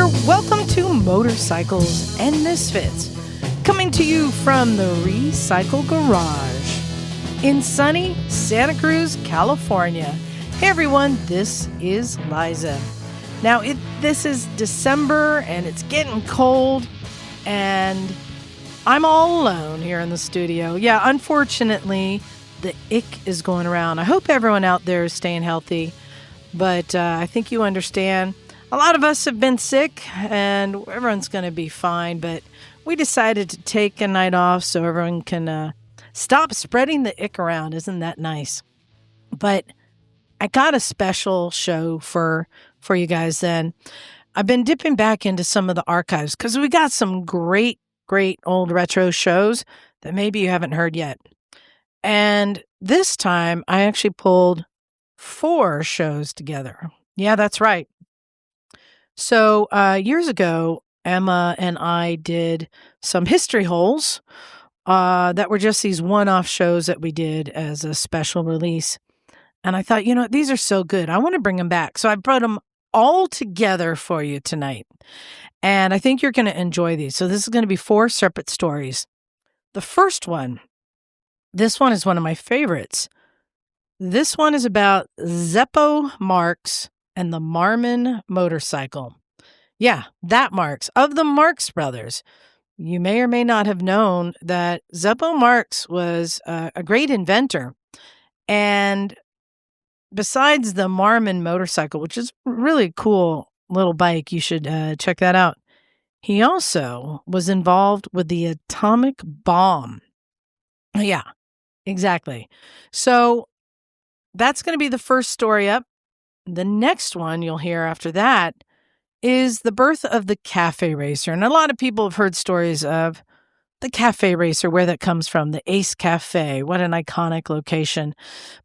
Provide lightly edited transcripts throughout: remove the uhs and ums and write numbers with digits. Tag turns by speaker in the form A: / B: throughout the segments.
A: there. Welcome to Motorcycles and Misfits, coming to you from the Recycle Garage in sunny Santa Cruz, California. Hey everyone, this is Liza. Now, this is December and it's getting cold and I'm all alone here in the studio. Yeah, unfortunately, the ick is going around. I hope everyone out there is staying healthy, but I think you understand. A lot of us have been sick and everyone's going to be fine, but we decided to take a night off so everyone can stop spreading the ick around. Isn't that nice? But I got a special show for you guys then. I've been dipping back into some of the archives because we got some great old retro shows that maybe you haven't heard yet. And this time I actually pulled 4 shows together. Yeah, that's right. So years ago, Emma and I did some history holes that were just these one-off shows that we did as a special release. And I thought, these are so good. I want to bring them back. So I brought them all together for you tonight. And I think you're going to enjoy these. So this is going to be 4 separate stories. The first one, this one is one of my favorites. This one is about Zeppo Marx and the Marman motorcycle. Yeah, that Marx, of the Marx brothers. You may or may not have known that Zeppo Marx was a great inventor. And besides the Marman motorcycle, which is a really cool little bike, you should check that out. He also was involved with the atomic bomb. Yeah, exactly. So that's going to be the first story up. The next one you'll hear after that is the birth of the cafe racer. And a lot of people have heard stories of the cafe racer, where that comes from, the Ace Cafe. What an iconic location.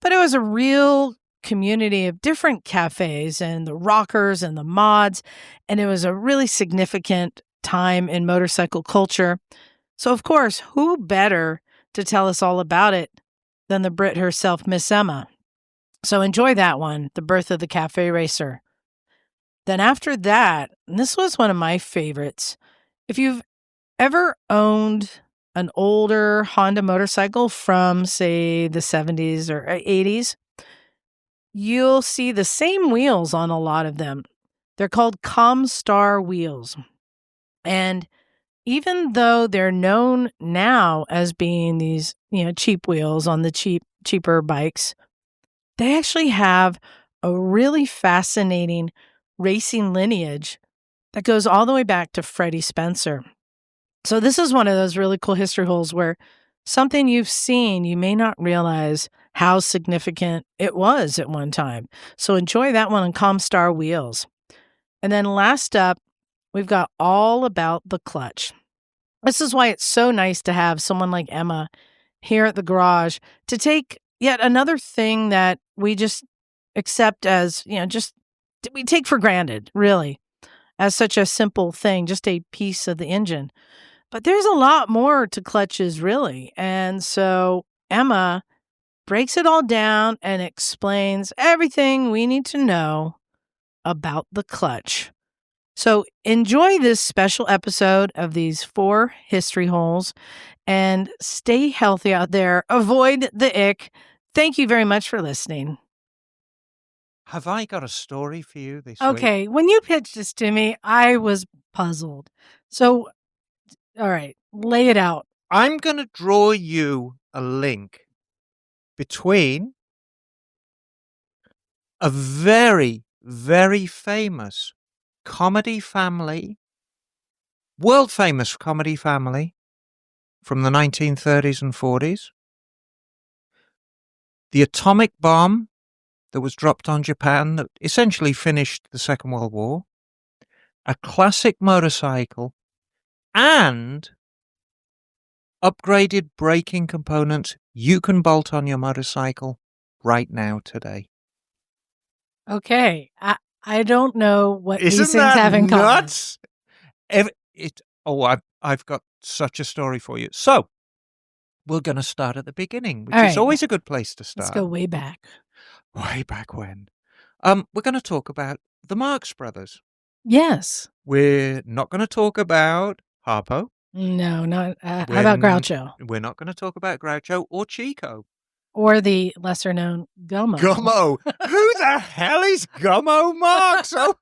A: But it was a real community of different cafes and the rockers and the mods. And it was a really significant time in motorcycle culture. So, of course, who better to tell us all about it than the Brit herself, Miss Emma? So enjoy that one, the birth of the cafe racer. Then after that, and this was one of my favorites, if you've ever owned an older Honda motorcycle from, say, the 70s or 80s, you'll see the same wheels on a lot of them. They're called Comstar wheels. And even though they're known now as being these, cheap wheels on the cheaper bikes, they actually have a really fascinating racing lineage that goes all the way back to Freddie Spencer. So this is one of those really cool history holes where something you've seen, you may not realize how significant it was at one time. So enjoy that one on Comstar wheels. And then last up, we've got all about the clutch. This is why it's so nice to have someone like Emma here at the garage to take yet another thing that we just accept as, we take for granted, really, as such a simple thing, just a piece of the engine. But there's a lot more to clutches, really. And so Emma breaks it all down and explains everything we need to know about the clutch. So enjoy this special episode of these 4 history holes and stay healthy out there. Avoid the ick. Thank you very much for listening.
B: Have I got a story for you this week?
A: Okay, when you pitched this to me, I was puzzled. So, all right, lay it out.
B: I'm going to draw you a link between a very, very famous comedy family, world famous comedy family from the 1930s and 40s, the atomic bomb that was dropped on Japan that essentially finished the Second World War, a classic motorcycle, and upgraded braking components you can bolt on your motorcycle right now today.
A: Okay, I don't know what
B: Isn't
A: these things have in common.
B: Nuts? I've got such a story for you. So, we're going to start at the beginning, which is always a good place to start.
A: Let's go way back.
B: Way back when. We're going to talk about the Marx brothers.
A: Yes.
B: We're not going to talk about Harpo.
A: No, not. How about Groucho?
B: We're not going to talk about Groucho or Chico.
A: Or the lesser known Gummo.
B: Gummo. Who the hell is Gummo Marx? Oh,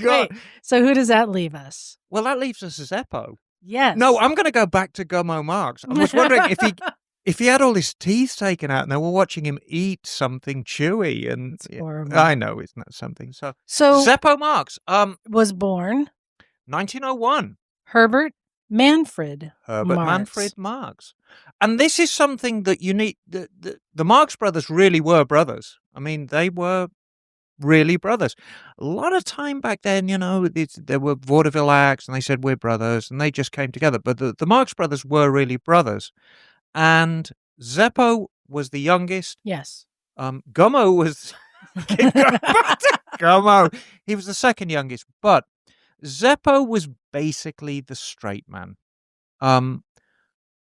B: God.
A: Wait, so who does that leave us?
B: Well, that leaves us Zeppo.
A: Yes.
B: No, I'm going to go back to Gummo Marx. I was wondering if he had all his teeth taken out and they were watching him eat something chewy. And
A: It's horrible.
B: I know, isn't that something? So Zeppo Marx
A: was born
B: 1901.
A: Herbert Manfred
B: Marx. And this is something that you need. The Marx brothers really were brothers. I mean, they were really brothers. A lot of time back then, there were vaudeville acts and they said, we're brothers, and they just came together. But the Marx brothers were really brothers. And Zeppo was the youngest.
A: Yes.
B: Gummo was... Gummo. He was the second youngest. But Zeppo was basically the straight man.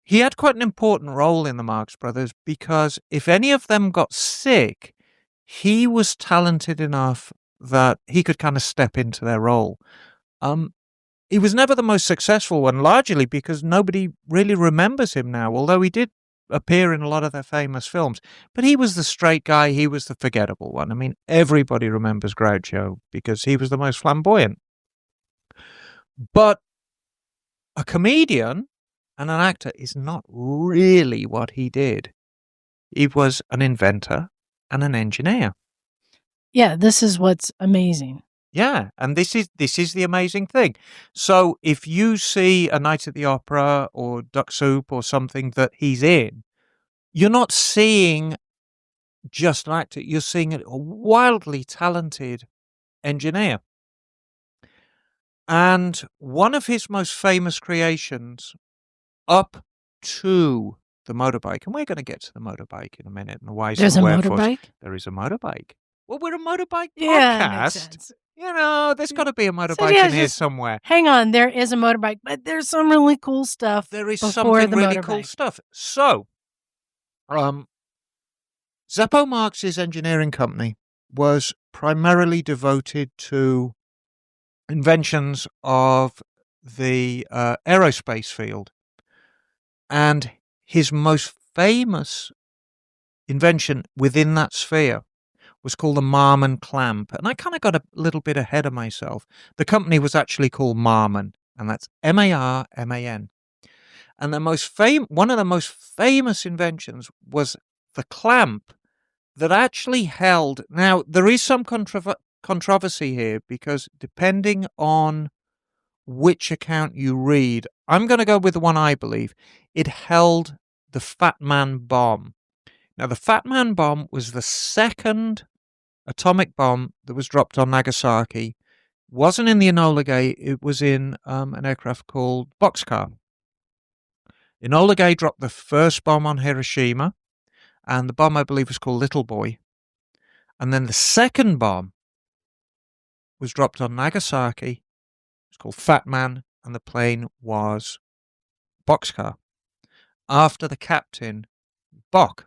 B: He had quite an important role in the Marx Brothers because if any of them got sick, he was talented enough that he could kind of step into their role. He was never the most successful one, largely because nobody really remembers him now, although he did appear in a lot of their famous films. But he was the straight guy. He was the forgettable one. I mean, everybody remembers Groucho because he was the most flamboyant. But a comedian and an actor is not really what he did. He was an inventor and an engineer.
A: Yeah, this is what's amazing.
B: Yeah, and this is the amazing thing. So if you see A Night at the Opera or Duck Soup or something that he's in, you're not seeing just an actor. You're seeing a wildly talented engineer. And one of his most famous creations up to the motorbike, and we're going to get to the motorbike in a minute and the whys
A: There's
B: and
A: a
B: wherefores.
A: motorbike?
B: There is a motorbike. Well, we're a motorbike
A: Yeah, makes
B: podcast.
A: sense.
B: There's got to be a motorbike in here somewhere.
A: Hang on, there is a motorbike, but there's some really cool stuff.
B: There is something really cool stuff. So, Zeppo Marx's engineering company was primarily devoted to inventions of the aerospace field. And his most famous invention within that sphere was called the Marman clamp. And I kind of got a little bit ahead of myself. The company was actually called Marman, and that's Marman. And one of the most famous inventions was the clamp that actually held. Now, there is some controversy here because depending on which account you read, I'm going to go with the one I believe. It held the Fat Man bomb. Now, the Fat Man bomb was the second atomic bomb that was dropped on Nagasaki. It wasn't in the Enola Gay, it was in an aircraft called Boxcar. Enola Gay dropped the first bomb on Hiroshima, and the bomb, I believe, was called Little Boy. And then the second bomb was dropped on Nagasaki. It's called Fat Man, and the plane was Boxcar. After the captain, Bock.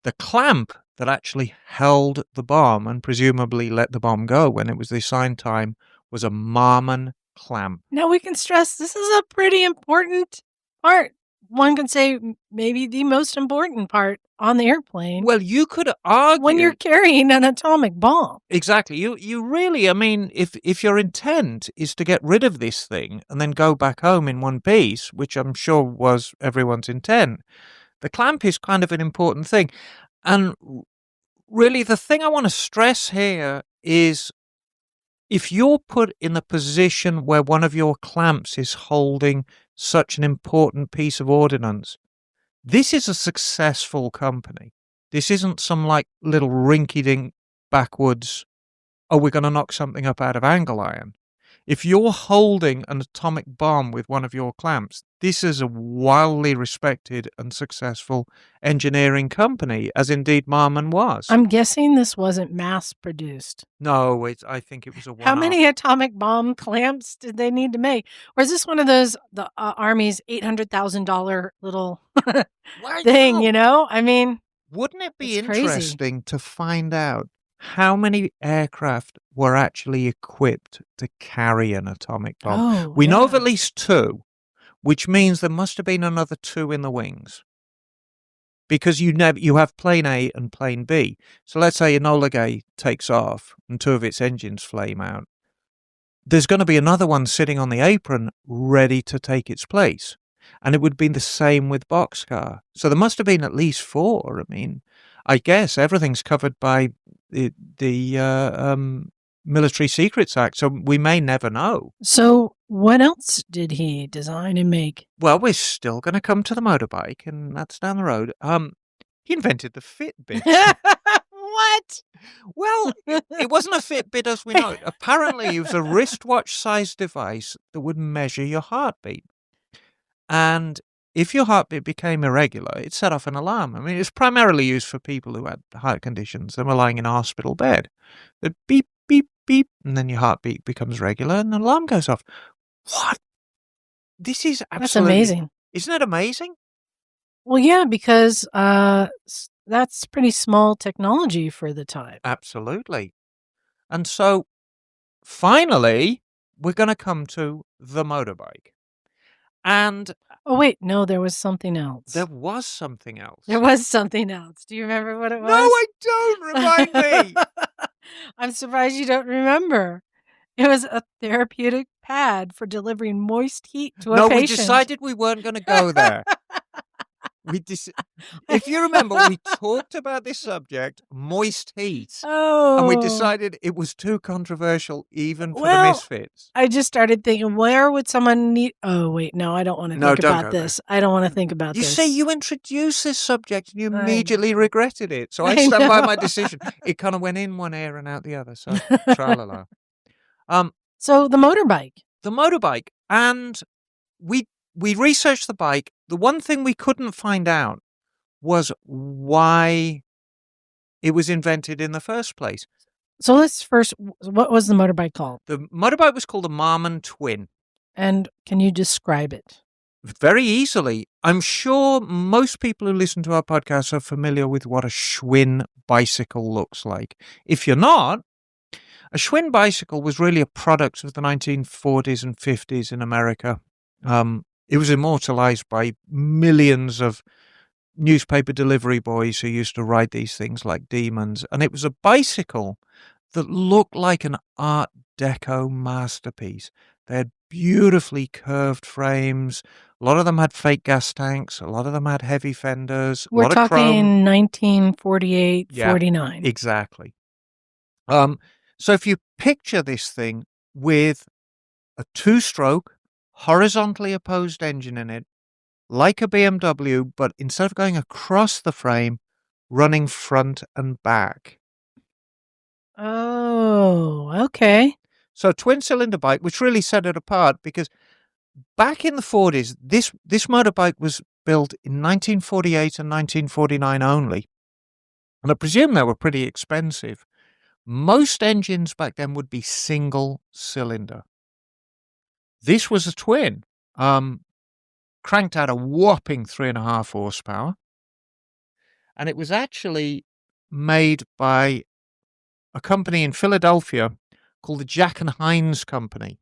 B: The clamp that actually held the bomb and presumably let the bomb go when it was the assigned time was a Marman clamp.
A: Now we can stress this is a pretty important part. One can say maybe the most important part on the airplane.
B: Well, you could argue
A: when you're carrying an atomic bomb.
B: Exactly. You really, I mean, if your intent is to get rid of this thing and then go back home in one piece, which I'm sure was everyone's intent, the clamp is kind of an important thing. And really, the thing I want to stress here is if you're put in the position where one of your clamps is holding such an important piece of ordnance, this is a successful company. This isn't some like little rinky-dink backwoods, we're going to knock something up out of angle iron. If you're holding an atomic bomb with one of your clamps, this is a wildly respected and successful engineering company, as indeed Marman was.
A: I'm guessing this wasn't mass-produced.
B: No, I think it was a one-off.
A: How many atomic bomb clamps did they need to make? Or is this one of those, the Army's $800,000 little thing, I mean...
B: Wouldn't it be interesting to find out how many aircraft were actually equipped to carry an atomic bomb?
A: Oh,
B: We know of
A: yeah.
B: at least 2, which means there must have been another 2 in the wings. Because you have plane A and plane B. So let's say Enola Gay takes off and 2 of its engines flame out. There's going to be another one sitting on the apron ready to take its place. And it would be the same with Boxcar. So there must have been at least 4. I mean, I guess everything's covered by the Military Secrets Act, so we may never know.
A: So what else did he design and make?
B: Well, we're still going to come to the motorbike, and that's down the road. He invented the Fitbit.
A: What?
B: Well, it wasn't a Fitbit as we know it. Apparently, it was a wristwatch-sized device that would measure your heartbeat. And if your heartbeat became irregular, it set off an alarm. I mean, it was primarily used for people who had heart conditions and were lying in a hospital bed. It'd beep, beep, beep, and then your heartbeat becomes regular and an alarm goes off. What? This is absolutely...
A: That's amazing.
B: Isn't it amazing?
A: Well, yeah, because that's pretty small technology for the time.
B: Absolutely. And so, finally, we're going to come to the motorbike. And...
A: Oh, wait, no, there was something else.
B: There was something else.
A: There was something else. Do you remember what it was?
B: No, I don't. Remind me.
A: I'm surprised you don't remember. It was a therapeutic pad for delivering moist heat to a patient.
B: No, we decided we weren't going to go there. If you remember, we talked about this subject, moist heat.
A: Oh.
B: And we decided it was too controversial even for the misfits.
A: I just started thinking, where would someone need... Oh, wait, no, I don't want to think about this. I don't want to think about this.
B: You say you introduced this subject and you immediately regretted it. So I stand by my decision. It kind of went in one ear and out the other. So, tra-la-la.
A: So the motorbike.
B: The motorbike. And we researched the bike. The one thing we couldn't find out was why it was invented in the first place.
A: So let's first, what was the motorbike called?
B: The motorbike was called a Marman Twin.
A: And can you describe it?
B: Very easily. I'm sure most people who listen to our podcast are familiar with what a Schwinn bicycle looks like. If you're not, a Schwinn bicycle was really a product of the 1940s and 50s in America. It was immortalized by millions of newspaper delivery boys who used to ride these things like demons. And it was a bicycle that looked like an Art Deco masterpiece. They had beautifully curved frames. A lot of them had fake gas tanks. A lot of them had heavy fenders.
A: We're talking 1948,
B: yeah,
A: 49.
B: Exactly. So if you picture this thing with a 2-stroke, horizontally opposed engine in it, like a BMW, but instead of going across the frame, running front and back.
A: Oh, okay.
B: So twin-cylinder bike, which really set it apart because back in the 40s, this motorbike was built in 1948 and 1949 only. And I presume they were pretty expensive. Most engines back then would be single-cylinder. This was a twin. Cranked out a whopping 3.5 horsepower. And it was actually made by a company in Philadelphia called the Jack and Hines Company.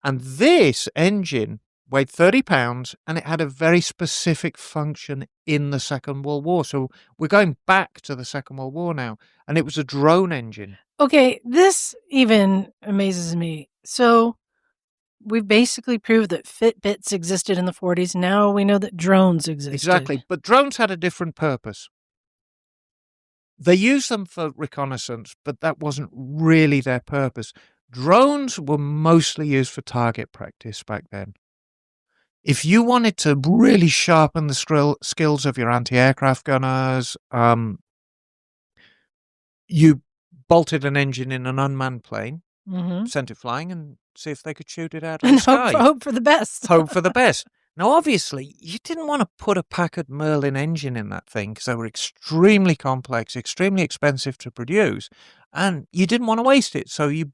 B: And this engine weighed 30 pounds and it had a very specific function in the Second World War. So we're going back to the Second World War now. And it was a drone engine.
A: Okay, this even amazes me. So we've basically proved that Fitbits existed in the 40s. Now we know that drones existed.
B: Exactly. But drones had a different purpose. They used them for reconnaissance, but that wasn't really their purpose. Drones were mostly used for target practice back then. If you wanted to really sharpen the skills of your anti-aircraft gunners, you bolted an engine in an unmanned plane, sent it flying, and see if they could shoot it out of the sky.
A: Hope for the best.
B: Hope for the best. Now, obviously, you didn't want to put a Packard Merlin engine in that thing because they were extremely complex, extremely expensive to produce, and you didn't want to waste it. So you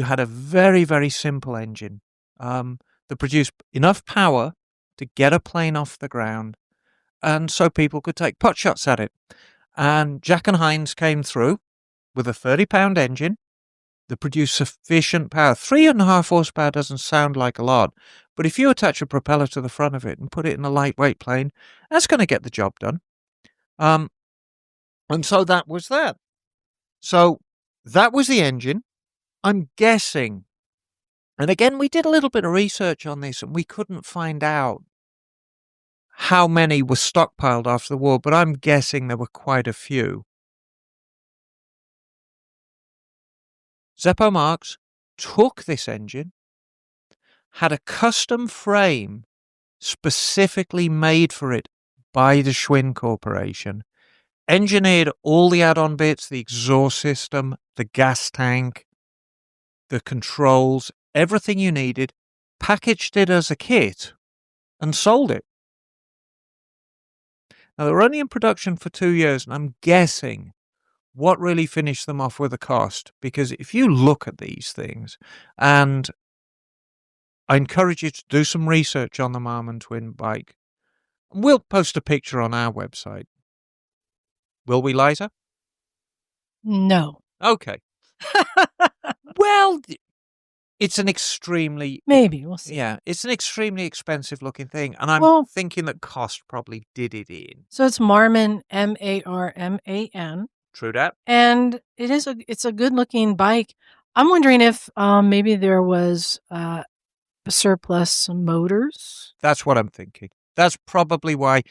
B: had a very, very simple engine that produced enough power to get a plane off the ground, and so people could take pot shots at it. And Jack and Hines came through with a 30-pound engine that produced sufficient power. 3.5 horsepower doesn't sound like a lot, but if you attach a propeller to the front of it and put it in a lightweight plane, that's going to get the job done. And so that was that. So that was the engine. I'm guessing, and again, we did a little bit of research on this and we couldn't find out how many were stockpiled after the war, but I'm guessing there were quite a few. Zeppo Marx took this engine, had a custom frame specifically made for it by the Schwinn Corporation, engineered all the add-on bits, the exhaust system, the gas tank, the controls, everything you needed, packaged it as a kit, and sold it. Now, they were only in production for 2 years, and I'm guessing what really finished them off with the cost, because if you look at these things, and I encourage you to do some research on the Marman twin bike, we'll post a picture on our website. Will we, Liza?
A: No.
B: Okay. Well, it's an extremely...
A: Maybe, we'll see.
B: Yeah, it's an extremely expensive looking thing, and I'm thinking that cost probably did it in.
A: So it's Marman, Marman.
B: True that.
A: And it's a good looking bike. I'm wondering if maybe there was surplus motors.
B: That's what I'm thinking. That's probably why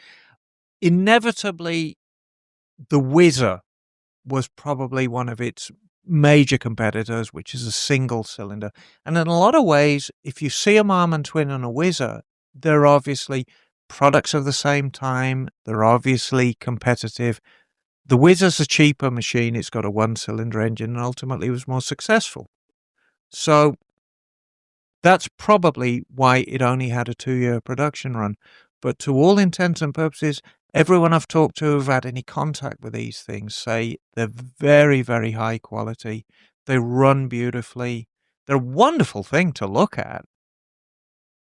B: inevitably the Whizzer was probably one of its major competitors, which is a single cylinder. And in a lot of ways, if you see a Marman twin and a Whizzer, they're obviously products of the same time. They're obviously competitive. The Whizzer's a cheaper machine. It's got a one-cylinder engine and ultimately was more successful. So that's probably why it only had a 2-year production run. But to all intents and purposes, everyone I've talked to who've had any contact with these things say they're very, very high quality. They run beautifully. They're a wonderful thing to look at.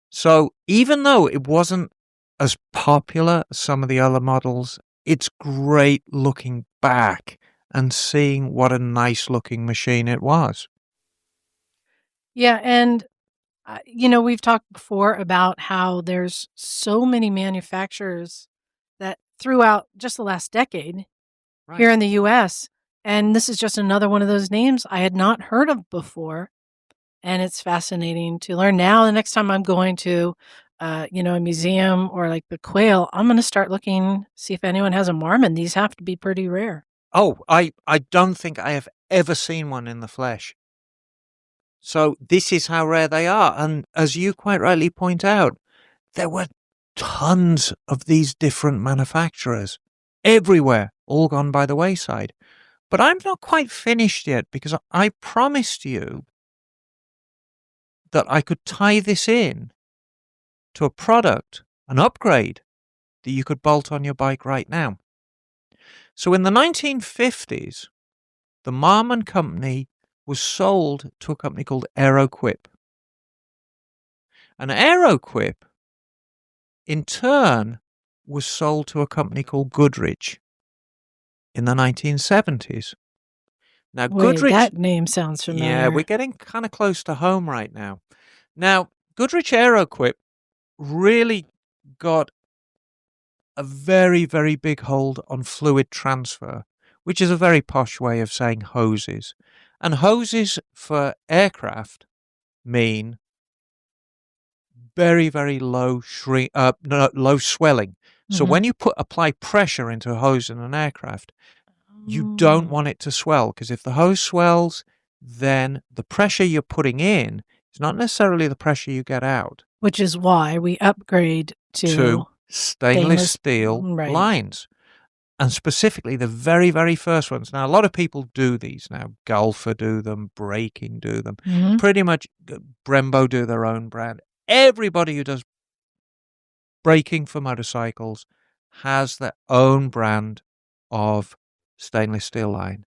B: So even though it wasn't as popular as some of the other models, it's great looking back and seeing what a nice looking machine it was.
A: Yeah, and we've talked before about how there's so many manufacturers that throughout just the last decade here in the U.S., and this is just another one of those names I had not heard of before, and it's fascinating to learn. Now, the next time I'm going to, a museum or like the Quail, I'm going to start looking, see if anyone has a Marman. These have to be pretty rare.
B: Oh, I don't think I have ever seen one in the flesh. So this is how rare they are. And as you quite rightly point out, there were tons of these different manufacturers everywhere, all gone by the wayside. But I'm not quite finished yet, because I promised you that I could tie this in to a product, an upgrade that you could bolt on your bike right now. So in the 1950s, the Marman company was sold to a company called Aeroquip. And Aeroquip, in turn, was sold to a company called Goodrich in the 1970s. Now, Goodrich...
A: that name sounds familiar.
B: Yeah, we're getting kind of close to home right now. Now, Goodrich Aeroquip really got a very, very big hold on fluid transfer, which is a very posh way of saying hoses. And hoses for aircraft mean very, very low low swelling. So when you apply pressure into a hose in an aircraft, you don't want it to swell, because if the hose swells, then the pressure you're putting in is not necessarily the pressure you get out.
A: Which is why we upgrade to
B: stainless steel lines. And specifically the very, very first ones. Now, a lot of people do these now. Golfer do them, Braking do them. Pretty much Brembo do their own brand. Everybody who does braking for motorcycles has their own brand of stainless steel line.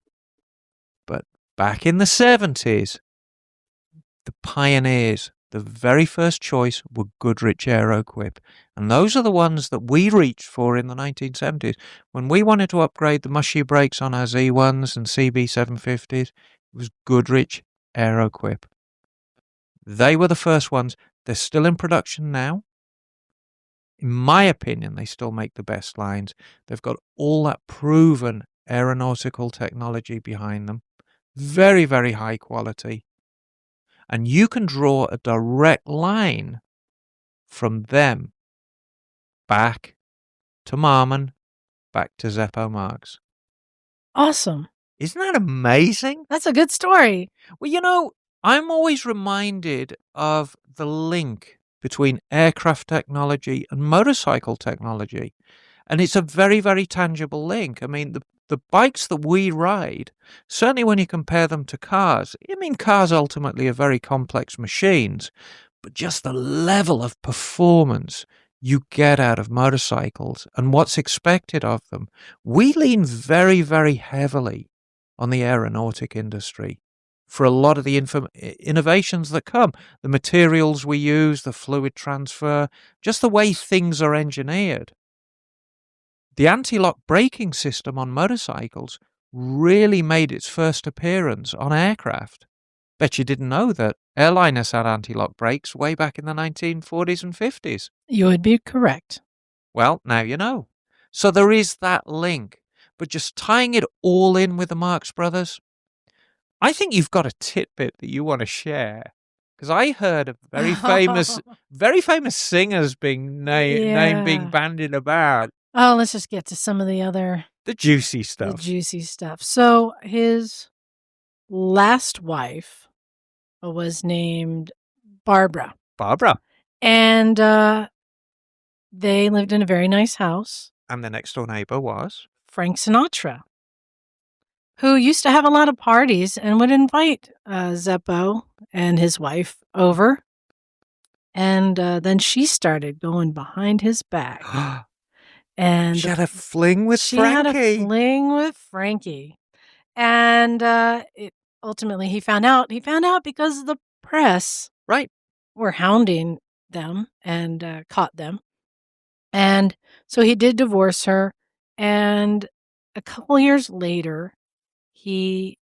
B: But back in the 70s, the pioneers, the very first choice were Goodrich Aeroquip. And those are the ones that we reached for in the 1970s. When we wanted to upgrade the mushy brakes on our Z1s and CB750s, it was Goodrich Aeroquip. They were the first ones. They're still in production now. In my opinion, they still make the best lines. They've got all that proven aeronautical technology behind them. Very, very high quality. And you can draw a direct line from them back to Marman, back to Zeppo Marx.
A: Awesome.
B: Isn't that amazing?
A: That's a good story.
B: Well, I'm always reminded of the link between aircraft technology and motorcycle technology. And it's a very, very tangible link. I mean, the bikes that we ride, certainly when you compare them to cars, cars ultimately are very complex machines, but just the level of performance you get out of motorcycles and what's expected of them, we lean very, very heavily on the aeronautic industry for a lot of the innovations that come. The materials we use, the fluid transfer, just the way things are engineered. The anti-lock braking system on motorcycles really made its first appearance on aircraft. Bet you didn't know that airliners had anti-lock brakes way back in the 1940s and 50s.
A: You would be correct.
B: Well, now you know. So there is that link. But just tying it all in with the Marx Brothers, I think you've got a tidbit that you want to share. Because I heard of very famous singers being named being bandied about.
A: Oh, let's just get to some of the
B: juicy stuff.
A: So his last wife was named Barbara. And they lived in a very nice house.
B: And the next door neighbor was?
A: Frank Sinatra, who used to have a lot of parties and would invite Zeppo and his wife over. And then she started going behind his back. And
B: she had a fling with
A: Frankie. And ultimately he found out. He found out because the press were hounding them and caught them. And so he did divorce her. And a couple years later, he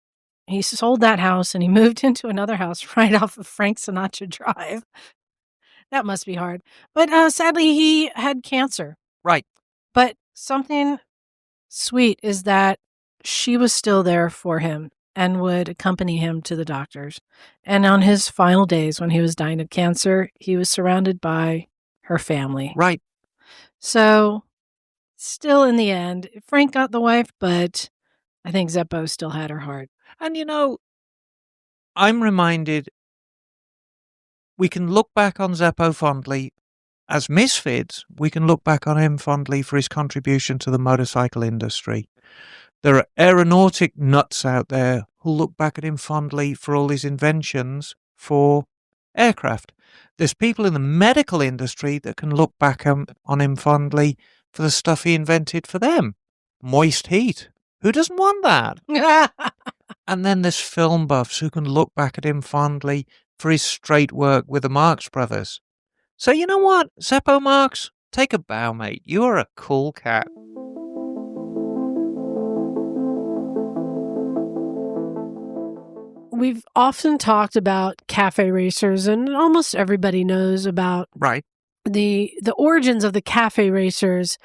A: sold that house and he moved into another house right off of Frank Sinatra Drive. That must be hard. But sadly, he had cancer.
B: Right.
A: But something sweet is that she was still there for him and would accompany him to the doctors. And on his final days, when he was dying of cancer, he was surrounded by her family.
B: Right.
A: So still in the end, Frank got the wife, but I think Zeppo still had her heart.
B: And I'm reminded we can look back on Zeppo fondly. As misfits, we can look back on him fondly for his contribution to the motorcycle industry. There are aeronautic nuts out there who look back at him fondly for all his inventions for aircraft. There's people in the medical industry that can look back on him fondly for the stuff he invented for them. Moist heat. Who doesn't want that? And then there's film buffs who can look back at him fondly for his straight work with the Marx Brothers. So you know what, Zeppo Marx? Take a bow, mate. You're a cool cat.
A: We've often talked about cafe racers, and almost everybody knows about the origins of the cafe racers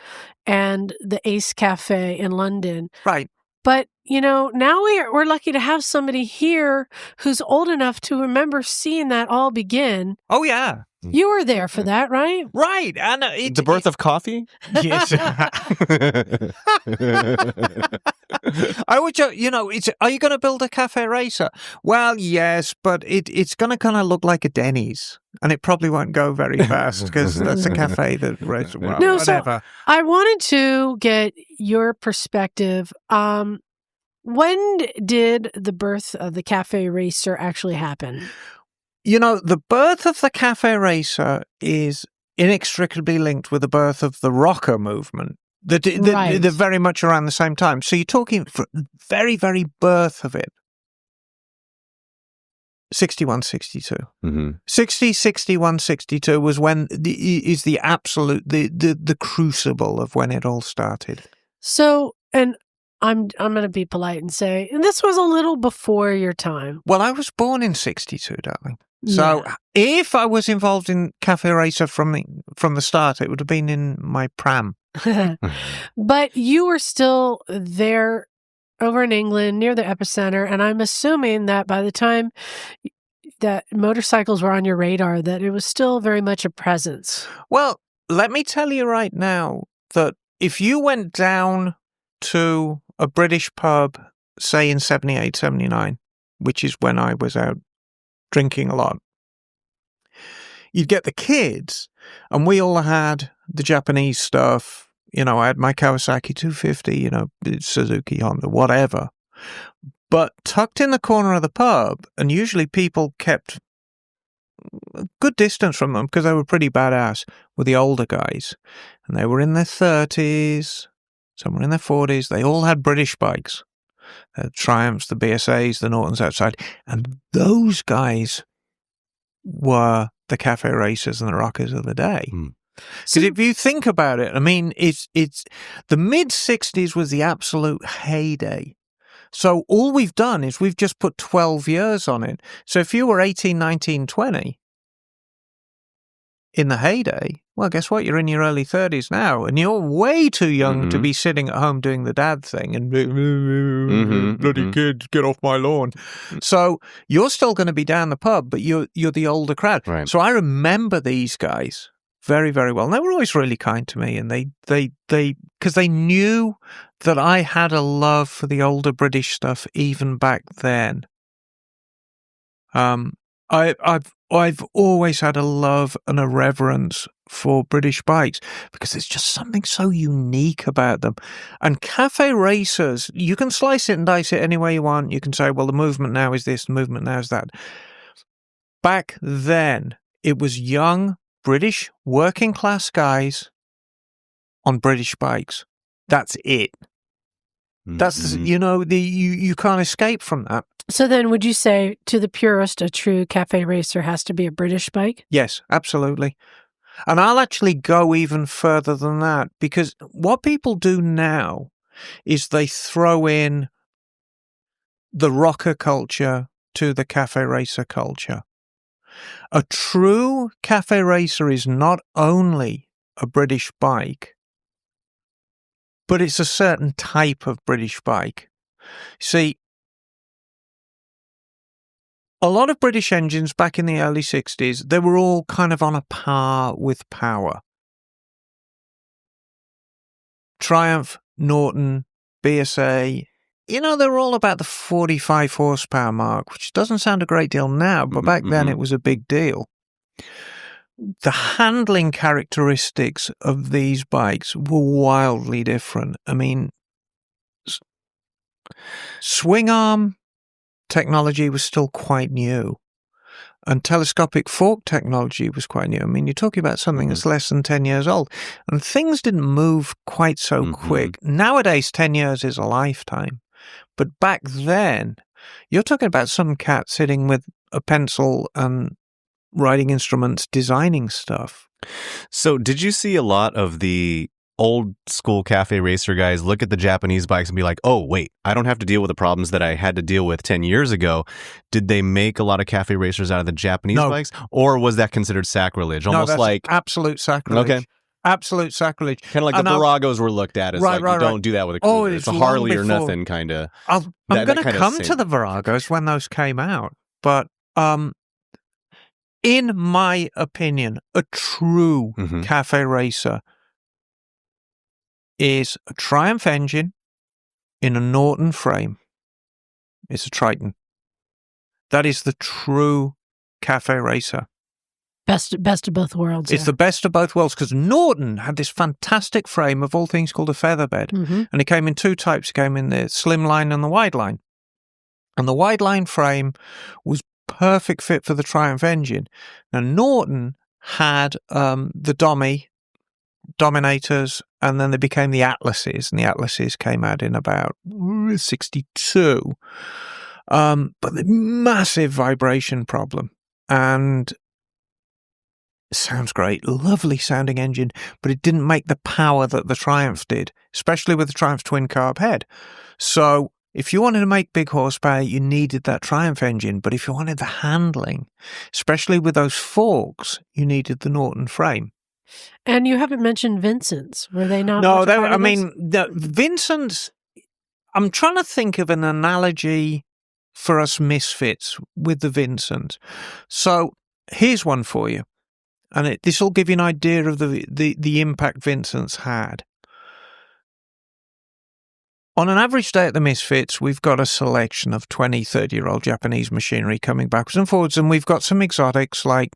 A: and the Ace Cafe in London.
B: Right.
A: But, now we're lucky to have somebody here who's old enough to remember seeing that all begin.
B: Oh, yeah.
A: You were there for that, right?
B: Right. And
C: the birth of coffee?
B: Yes. I would, are you going to build a cafe racer? Well, yes, but it's going to kind of look like a Denny's, and it probably won't go very fast because that's a cafe that races. Well,
A: no,
B: whatever.
A: So I wanted to get your perspective. When did the birth of the cafe racer actually happen?
B: The birth of the cafe racer is inextricably linked with the birth of the rocker movement. They're very much around the same time. So you're talking for very, very birth of it. 61, 62.
C: Mm-hmm.
B: 60, 61, 62 was when is the absolute, the crucible of when it all started.
A: So, and I'm going to be polite and say, and this was a little before your time.
B: Well, I was born in 62, darling. So if I was involved in Cafe Racer from the start, it would have been in my pram.
A: But you were still there over in England near the epicenter, and I'm assuming that by the time that motorcycles were on your radar, that it was still very much a presence.
B: Well, let me tell you right now that if you went down to a British pub, say in 78, 79, which is when I was out drinking a lot, you'd get the kids, and we all had the Japanese stuff. You know, I had my Kawasaki 250, you know, Suzuki, Honda, whatever. But tucked in the corner of the pub, and usually people kept a good distance from them because they were pretty badass, were the older guys. And they were in their 30s, some were in their 40s. They all had British bikes. The Triumphs, the BSAs, the Nortons outside. And those guys were the cafe racers and the rockers of the day. Because if you think about it, I mean, it's the mid-60s was the absolute heyday. So all we've done is we've just put 12 years on it. So if you were 18, 19, 20 in the heyday, well, guess what? You're in your early 30s now, and you're way too young to be sitting at home doing the dad thing and bloody kids, get off my lawn. So you're still going to be down the pub, but you're the older crowd.
C: Right.
B: So I remember these guys very, very well. And they were always really kind to me, and they because they knew that I had a love for the older British stuff even back then. I've always had a love and a reverence for British bikes because there's just something so unique about them. And cafe racers, you can slice it and dice it any way you want. You can say, well, the movement now is this, the movement now is that. Back then, it was young British working class guys on British bikes. That's it. That's, you know, you can't escape from that.
A: So then would you say, to the purist, a true cafe racer has to be a British bike?
B: Yes, absolutely. And I'll actually go even further than that, because what people do now is they throw in the rocker culture to the cafe racer culture. A true cafe racer is not only a British bike, but it's a certain type of British bike. See, a lot of British engines back in the early 60s, they were all kind of on a par with power. Triumph, Norton, BSA, you know, they're all about the 45 horsepower mark, which doesn't sound a great deal now, but back then it was a big deal. The handling characteristics of these bikes were wildly different. I mean, swing arm technology was still quite new, and telescopic fork technology was quite new. I mean, you're talking about something that's less than 10 years old, and things didn't move quite so quick. Nowadays, 10 years is a lifetime. But back then, you're talking about some cat sitting with a pencil and writing instruments, designing stuff.
C: So did you see a lot of the old school cafe racer guys look at the Japanese bikes and be like, oh, wait, I don't have to deal with the problems that I had to deal with 10 years ago? Did they make a lot of cafe racers out of the Japanese bikes? Or was that considered sacrilege? Almost
B: that's
C: like
B: absolute sacrilege.
C: Okay.
B: Absolute sacrilege.
C: Kind of like the Baragos were looked at as you don't do that with a cruiser. It's a Harley or nothing kind of.
B: I'm going to come to the Baragos when those came out. But in my opinion, a true cafe racer is a Triumph engine in a Norton frame. It's a Triton. That is the true cafe racer.
A: Best of both worlds.
B: It's the best of both worlds, because Norton had this fantastic frame of all things called a featherbed. And it came in two types. It came in the slim line and the wide line. And the wide line frame was perfect fit for the Triumph engine. Now, Norton had the Dominators, and then they became the Atlases, and the Atlases came out in about 62. But the massive vibration problem. And it sounds great, lovely sounding engine, but it didn't make the power that the Triumph did, especially with the Triumph twin carb head. So if you wanted to make big horsepower, you needed that Triumph engine. But if you wanted the handling, especially with those forks, you needed the Norton frame.
A: And you haven't mentioned Vincent's. Were they not?
B: No,
A: much a part of this?
B: the Vincent's, I'm trying to think of an analogy for us misfits with the Vincent. So here's one for you. And this will give you an idea of the impact Vincent's had. On an average day at the Misfits, we've got a selection of 20, 30-year-old Japanese machinery coming backwards and forwards, and we've got some exotics like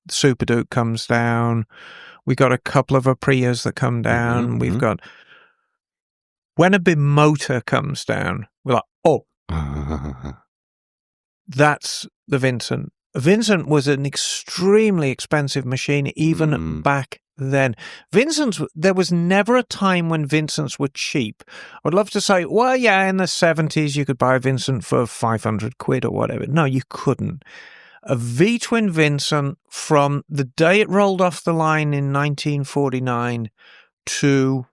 B: the Super Duke comes down. We've got a couple of Apriyas that come down.
C: Mm-hmm.
B: We've got... When a big motor comes down, we're like, oh, that's the Vincent. Vincent was an extremely expensive machine even back then. Vincent's, there was never a time when Vincent's were cheap. I'd love to say, well, yeah, in the 70s you could buy a Vincent for 500 quid or whatever. No, you couldn't. A V-twin Vincent from the day it rolled off the line in 1949 to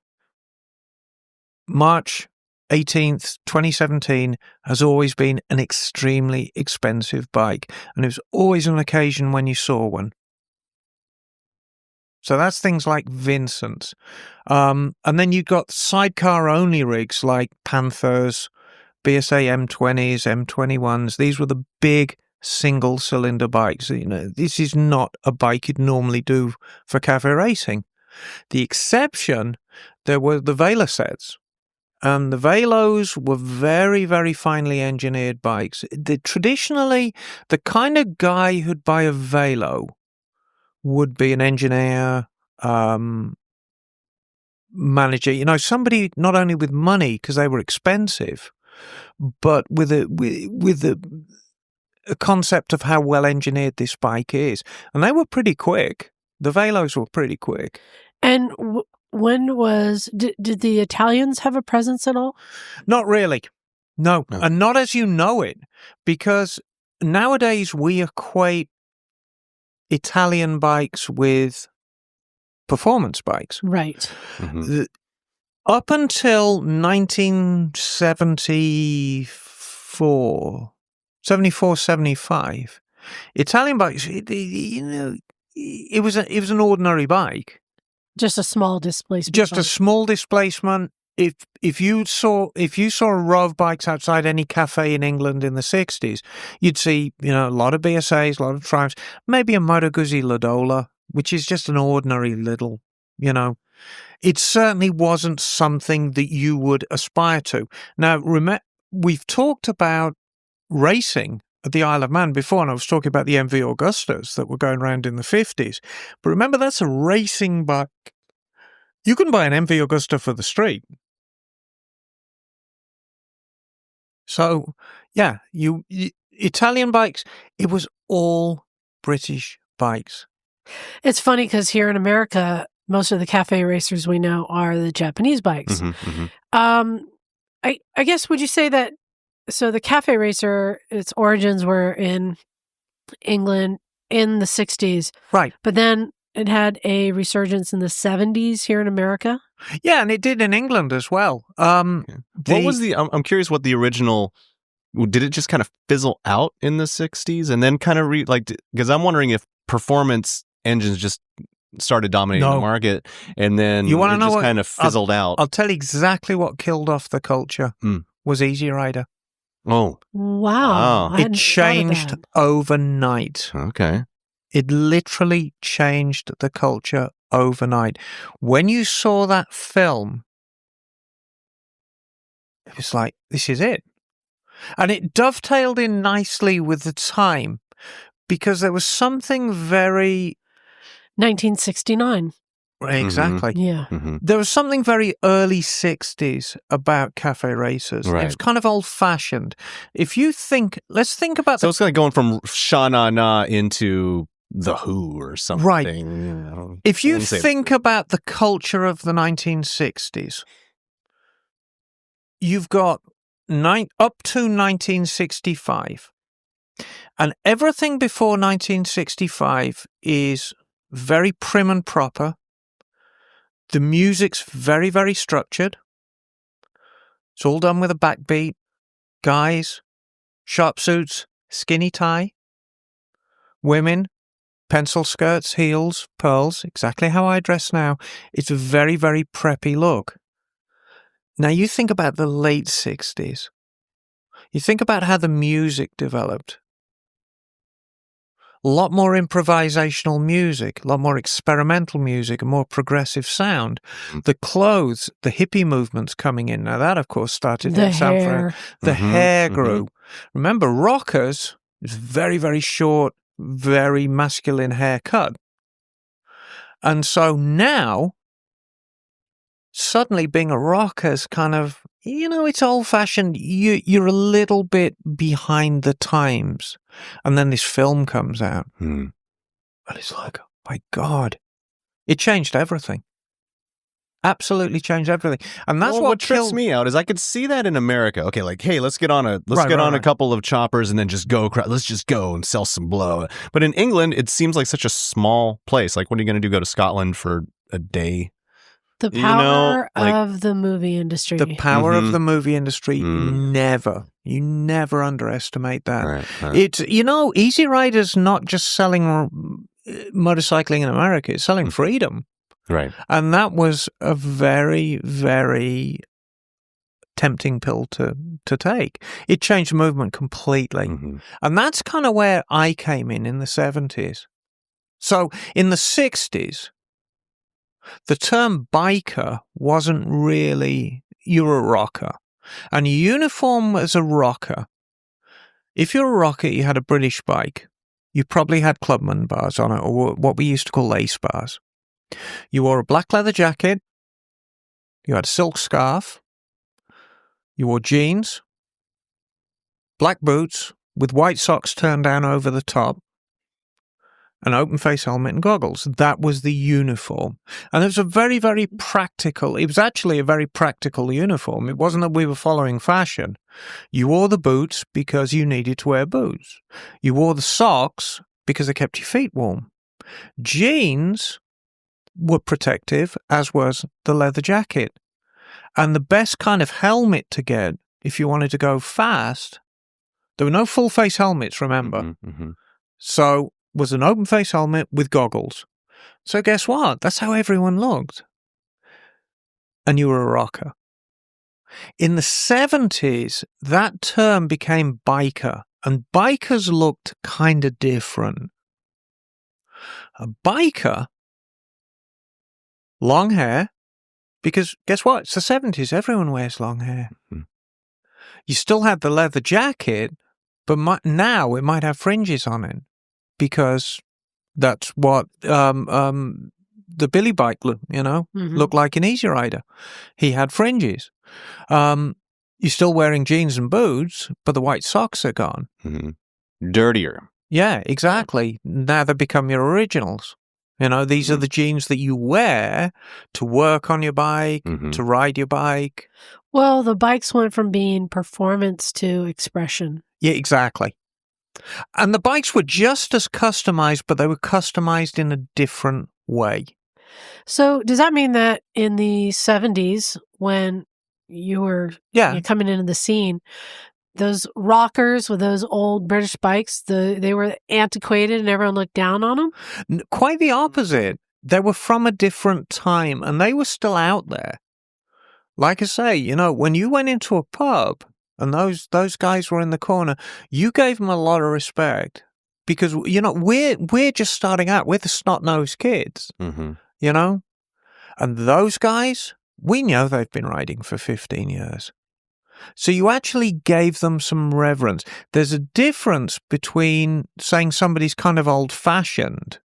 B: March 18th, 2017 has always been an extremely expensive bike. And it was always an occasion when you saw one. So that's things like Vincent's. And then you've got sidecar-only rigs like Panthers, BSA M20s, M21s. These were the big single-cylinder bikes. You know, this is not a bike you'd normally do for cafe racing. The exception, there were the Vela sets. And the Velos were very, very finely engineered bikes. Traditionally, the kind of guy who'd buy a Velo would be an engineer, manager, you know, somebody not only with money because they were expensive, but with a concept of how well engineered this bike is. And they were pretty quick. The Velos were pretty quick.
A: And when was, did the Italians have a presence at all?
B: Not really. No. And not as you know it, because nowadays we equate Italian bikes with performance bikes.
A: Right.
C: Mm-hmm.
B: Up until 1974, 75, Italian bikes, it was an ordinary bike.
A: Just a small displacement.
B: Just a small displacement. If you saw a row of bikes outside any cafe in England in the 60s, you'd see, you know, a lot of BSAs, a lot of Triumphs, maybe a Moto Guzzi Ladola, which is just an ordinary little, you know. It certainly wasn't something that you would aspire to. Now, we've talked about racing at the Isle of Man before, and I was talking about the MV Augustas that were going around in the 50s. But remember, that's a racing bike. You can buy an MV Augusta for the street. So, yeah, you Italian bikes, it was all British bikes.
A: It's funny because here in America, most of the cafe racers we know are the Japanese bikes.
C: Mm-hmm, mm-hmm.
A: I guess, would you say that, so the cafe racer, its origins were in England in the 60s.
B: Right.
A: But then it had a resurgence in the 70s here in America.
B: Yeah, and it did in England as well.
C: What was I'm curious what the original, did it just kind of fizzle out in the 60s and then kind of because I'm wondering if performance engines just started dominating the market and then
B: you want to know
C: just
B: what,
C: kind of fizzled out.
B: I'll tell you exactly what killed off the culture was Easy Rider.
C: Oh.
A: Wow.
B: It changed overnight.
C: Okay.
B: It literally changed the culture overnight. When you saw that film, it was like, this is it. And it dovetailed in nicely with the time because there was something very...
A: 1969.
B: Exactly.
A: Mm-hmm. Yeah.
C: Mm-hmm.
B: There was something very early 60s about cafe racers.
C: Right.
B: It was kind of old-fashioned. If you think... Let's think about...
C: So it's like going from Sha-Na-Na into The Who or something.
B: Right.
C: You know,
B: if you think about the culture of the 1960s, you've got up to 1965. And everything before 1965 is very prim and proper. The music's very, very structured. It's all done with a backbeat. Guys, sharp suits, skinny tie. Women, pencil skirts, heels, pearls, exactly how I dress now. It's a very, very preppy look. Now you think about the late 60s. You think about how the music developed. A lot more improvisational music, a lot more experimental music, a more progressive sound. The clothes, the hippie movement's coming in. Now that, of course, started
A: The
B: in San
A: hair.
B: Francisco. The hair grew. Remember, rockers is very, very short, very masculine haircut. And so now, suddenly being a rocker is kind of, it's old-fashioned. You're a little bit behind the times. And then this film comes out. And it's like, oh my God. It changed everything. Absolutely changed everything. And that's
C: what trips me out is I could see that in America. Okay, like, hey, let's get on a couple of choppers and then just go. Let's just go and sell some blow. But in England, it seems like such a small place. Like, what are you going to do? Go to Scotland for a day?
A: The power of the movie industry.
B: The power of the movie industry. You never underestimate that.
C: Right.
B: It's, Easy Rider's not just selling motorcycling in America. It's selling freedom.
C: Right.
B: And that was a very, very tempting pill to take. It changed the movement completely. And that's kind of where I came in the 70s. So in the 60s, the term biker wasn't really, you're a rocker. And uniform as a rocker, if you're a rocker, you had a British bike. You probably had Clubman bars on it, or what we used to call lace bars. You wore a black leather jacket. You had a silk scarf. You wore jeans, black boots with white socks turned down over the top, an open face helmet and goggles. That was the uniform. And it was a very, very practical, it was actually a very practical uniform. It wasn't that we were following fashion. You wore the boots because you needed to wear boots. You wore the socks because they kept your feet warm. Jeans were protective, as was the leather jacket. And the best kind of helmet to get, if you wanted to go fast, there were no full face helmets, remember? So was an open face helmet with goggles. So guess what? That's how everyone looked. And you were a rocker. In the 70s, that term became biker, and bikers looked kind of different. A biker, long hair, because guess what? It's the 70s. Everyone wears long hair. You still had the leather jacket, but now it might have fringes on it because that's what the Billy bike looked like an Easy Rider. He had fringes. You're still wearing jeans and boots, but the white socks are gone.
C: Dirtier.
B: Yeah, exactly. Now they become your originals. These are the jeans that you wear to work on your bike, to ride your bike.
A: Well, the bikes went from being performance to expression.
B: Yeah, exactly. And the bikes were just as customized, but they were customized in a different way.
A: So does that mean that in the 70s, when you were coming into the scene, those rockers with those old British bikes, they were antiquated and everyone looked down on them?
B: Quite the opposite. They were from a different time and they were still out there. Like I say, when you went into a pub and those guys were in the corner, you gave them a lot of respect because, we're just starting out. We're the snot-nosed kids, And those guys, we know they've been riding for 15 years. So you actually gave them some reverence. There's a difference between saying somebody's kind of old-fashioned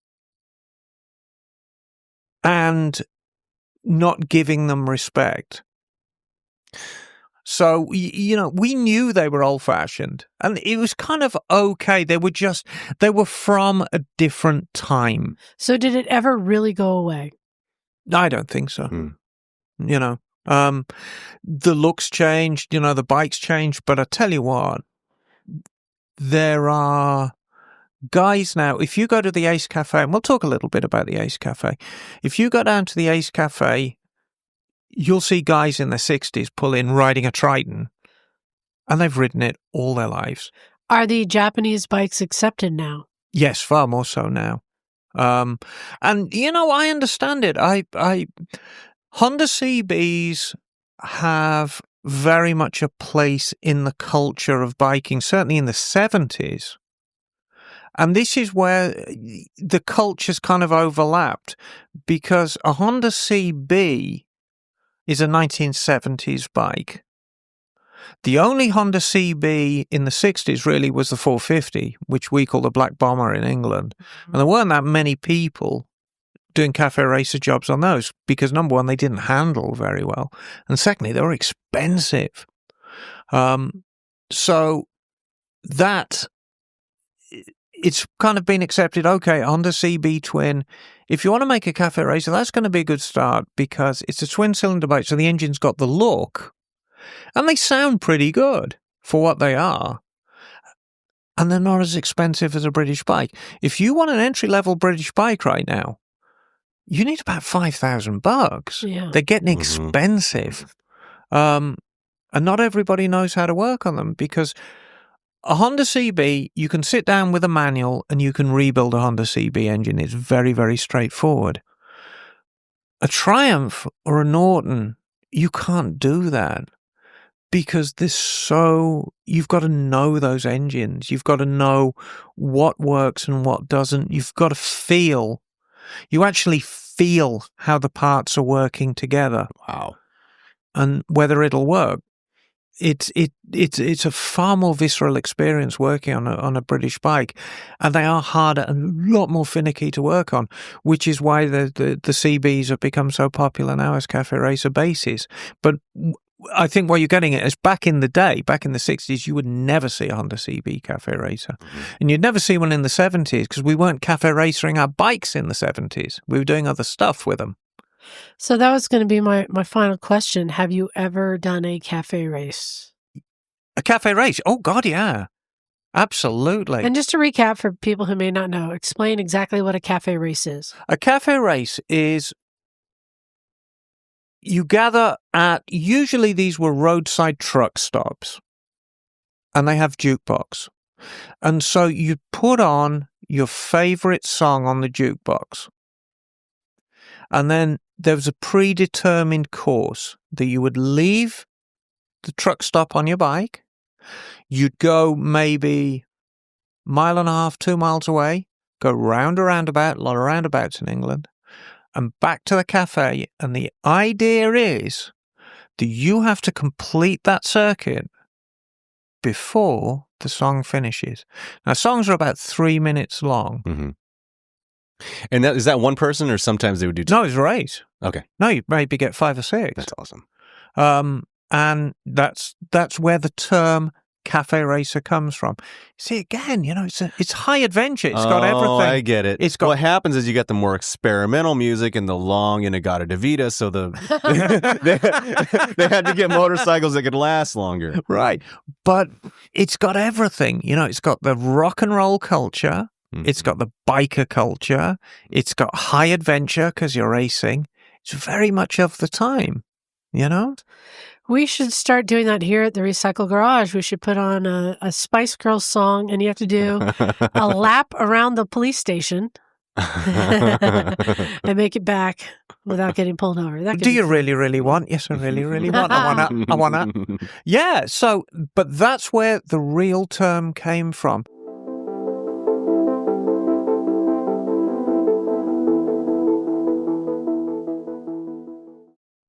B: and not giving them respect. So, we knew they were old-fashioned, and it was kind of okay. They were from a different time.
A: So did it ever really go away?
B: I don't think so. The looks changed, the bikes changed, but I tell you what, there are guys now, if you go to the Ace Cafe, and we'll talk a little bit about the Ace Cafe. If you go down to the Ace Cafe, you'll see guys in their 60s pull in riding a Triton, and they've ridden it all their lives.
D: Are the Japanese bikes accepted now?
B: Yes, far more so now. And, I understand it. Honda CBs have very much a place in the culture of biking, certainly in the 70s. And this is where the cultures kind of overlapped, because a Honda CB is a 1970s bike. The only Honda CB in the 60s really was the 450, which we call the Black Bomber in England. And there weren't that many people doing cafe racer jobs on those because, number one, they didn't handle very well. And secondly, they were expensive. So that it's kind of been accepted, okay, Honda CB twin. If you want to make a cafe racer, that's going to be a good start because it's a twin-cylinder bike, so the engine's got the look. And they sound pretty good for what they are. And they're not as expensive as a British bike. If you want an entry-level British bike right now, you need about $5,000.
D: Yeah.
B: They're getting expensive. And not everybody knows how to work on them because a Honda CB, you can sit down with a manual and you can rebuild a Honda CB engine. It's very, very straightforward. A Triumph or a Norton, you can't do that because you've got to know those engines. You've got to know what works and what doesn't. You've got to you actually feel how the parts are working together.
C: Wow.
B: And whether it'll work. It's a far more visceral experience working on a British bike, and they are harder and a lot more finicky to work on, which is why the CBs have become so popular now as cafe racer bases. But I think what you're getting at is back in the day, back in the 60s, you would never see a Honda CB cafe racer, and you'd never see one in the 70s because we weren't cafe racering our bikes in the 70s. We were doing other stuff with them.
D: So that was going to be my final question. Have you ever done a cafe race?
B: A cafe race? Oh, God, yeah. Absolutely.
D: And just to recap for people who may not know, explain exactly what a cafe race is.
B: A cafe race is you gather at, usually these were roadside truck stops, and they have jukebox. And so you put on your favorite song on the jukebox. And then there was a predetermined course that you would leave the truck stop on your bike. You'd go maybe 1.5 miles, 2 miles away, go round a roundabout, a lot of roundabouts in England, and back to the cafe. And the idea is that you have to complete that circuit before the song finishes. Now, songs are about 3 minutes long.
C: Mm-hmm. And is that one person, or sometimes they would do two?
B: No, it's a race.
C: Okay.
B: No, you maybe get 5 or 6.
C: That's awesome.
B: And that's where the term cafe racer comes from. See, again, it's high adventure. It's got everything.
C: Oh, I get it.
B: It's got
C: what happens is you get the more experimental music and the long Inagata Vita, so they had to get motorcycles that could last longer.
B: Right. But it's got everything. It's got the rock and roll culture. It's got the biker culture. It's got high adventure because you're racing. It's very much of the time,
D: We should start doing that here at the Recycle Garage. We should put on a Spice Girls song, and you have to do a lap around the police station and make it back without getting pulled over.
B: Do you really, really want? Yes, I really, really want. I wanna. Yeah, but that's where the real term came from.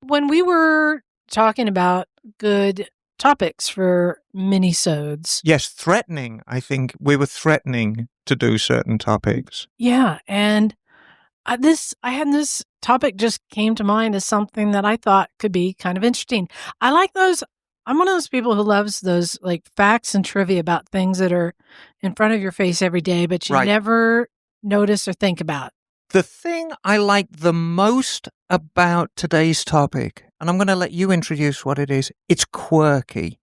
D: When we were talking about good topics for mini-sodes.
B: Yes, threatening. I think we were threatening to do certain topics.
D: Yeah, and this topic just came to mind as something that I thought could be kind of interesting. I like those. I'm one of those people who loves those like facts and trivia about things that are in front of your face every day, but you never notice or think about.
B: The thing I like the most about today's topic and I'm going to let you introduce what it is. It's quirky.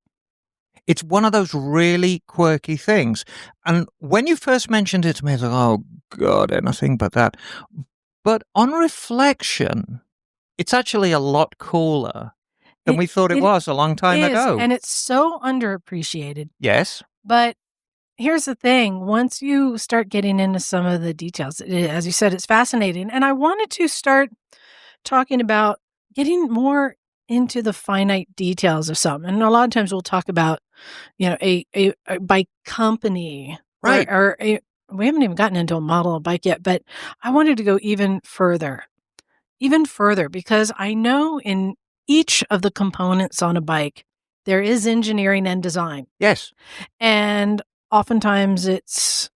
B: It's one of those really quirky things. And when you first mentioned it to me, I was like, oh, God, anything but that. But on reflection, it's actually a lot cooler than we thought it was a long time ago.
D: And it's so underappreciated.
B: Yes.
D: But here's the thing. Once you start getting into some of the details, as you said, it's fascinating. And I wanted to start talking about getting more into the finite details of something. And a lot of times we'll talk about, a bike company.
B: Right.
D: Or we haven't even gotten into a model of bike yet, but I wanted to go even further, because I know in each of the components on a bike, there is engineering and design.
B: Yes.
D: And oftentimes it's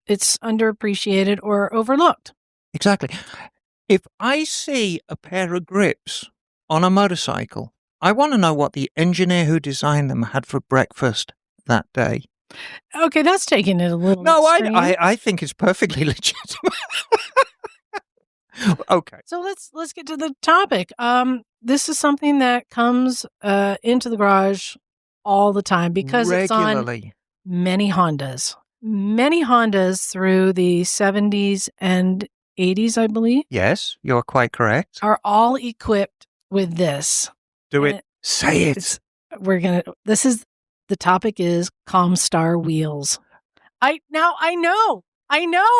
D: underappreciated or overlooked.
B: Exactly. If I see a pair of grips on a motorcycle, I want to know what the engineer who designed them had for breakfast that day.
D: Okay, that's taking it a little extreme.
B: I think it's perfectly legitimate. Okay.
D: So let's get to the topic. This is something that comes into the garage all the time because
B: regularly.
D: It's on many Hondas. Many Hondas through the 70s and 80s, I believe.
B: Yes, you're quite correct.
D: Are all equipped with this.
B: Do it. Say it.
D: The topic is Comstar wheels. I know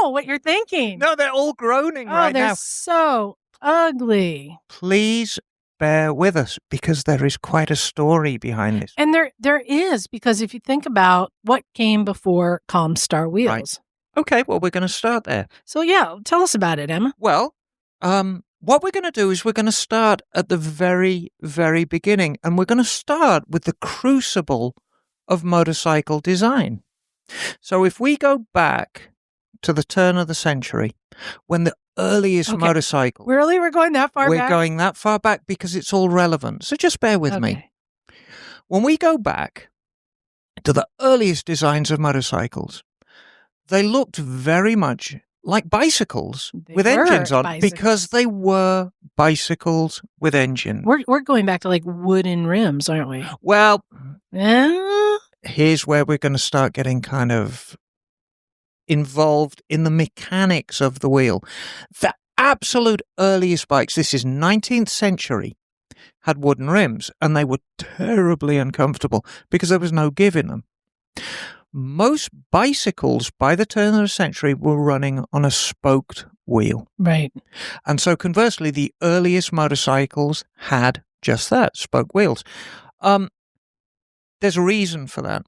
D: what you're thinking.
B: No, they're all groaning right now.
D: They're so ugly.
B: Please bear with us because there is quite a story behind this.
D: And there is, because if you think about what came before Comstar wheels.
B: Right. Okay, well, we're going to start there.
D: So yeah, tell us about it, Emma.
B: Well, what we're going to do is we're going to start at the very, very beginning, and we're going to start with the crucible of motorcycle design. So if we go back to the turn of the century, when the earliest motorcycle...
D: Really? We're going that far back?
B: We're going that far back because it's all relevant. So just bear with me. When we go back to the earliest designs of motorcycles, they looked very much like bicycles with engines on because they were bicycles with engines.
D: We're going back to like wooden rims, aren't we?
B: Well, here's where we're going to start getting kind of involved in the mechanics of the wheel. The absolute earliest bikes, this is 19th century, had wooden rims, and they were terribly uncomfortable because there was no give in them. Most bicycles by the turn of the century were running on a spoked wheel.
D: Right.
B: And so conversely, the earliest motorcycles had just that, spoke wheels. There's a reason for that.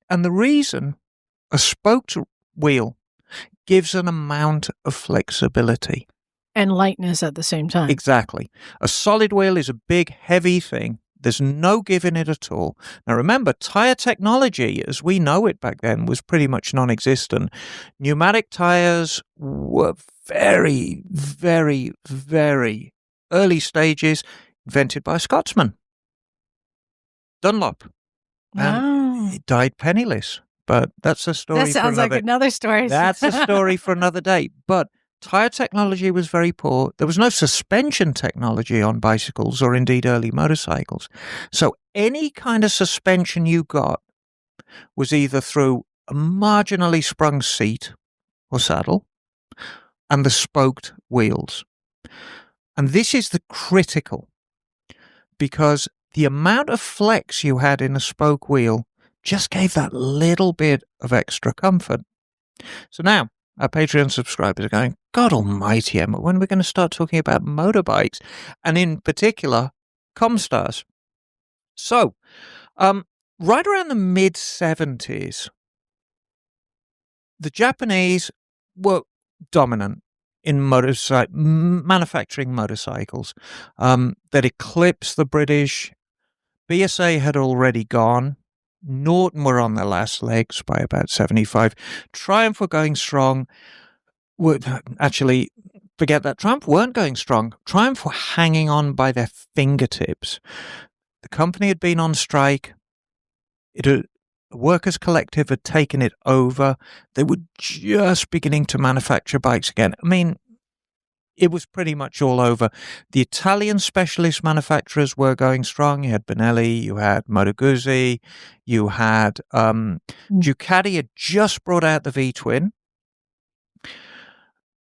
B: And the reason, a spoked wheel gives an amount of flexibility.
D: And lightness at the same time.
B: Exactly. A solid wheel is a big, heavy thing. There's no give in it at all. Now remember, tire technology, as we know it back then, was pretty much non-existent. Pneumatic tires were very, very, very early stages, invented by a Scotsman, Dunlop. And he died penniless. But that's a story for another...
D: That sounds like another story.
B: That's a story for another day. But tire technology was very poor. There was no suspension technology on bicycles or indeed early motorcycles. So any kind of suspension you got was either through a marginally sprung seat or saddle and the spoked wheels. And this is the critical, because the amount of flex you had in a spoke wheel just gave that little bit of extra comfort. So now, our Patreon subscribers are going, God almighty, Emma, when are we going to start talking about motorbikes? And in particular, Comstars. So, right around the mid-70s, the Japanese were dominant in manufacturing motorcycles. That eclipsed the British. BSA had already gone. Norton were on their last legs by about 75. Triumph were going strong. Actually, forget that. Triumph weren't going strong. Triumph were hanging on by their fingertips. The company had been on strike. A workers' collective had taken it over. They were just beginning to manufacture bikes again. I mean, it was pretty much all over. The Italian specialist manufacturers were going strong. You had Benelli, you had Moto Guzzi, you had Ducati had just brought out the V-twin.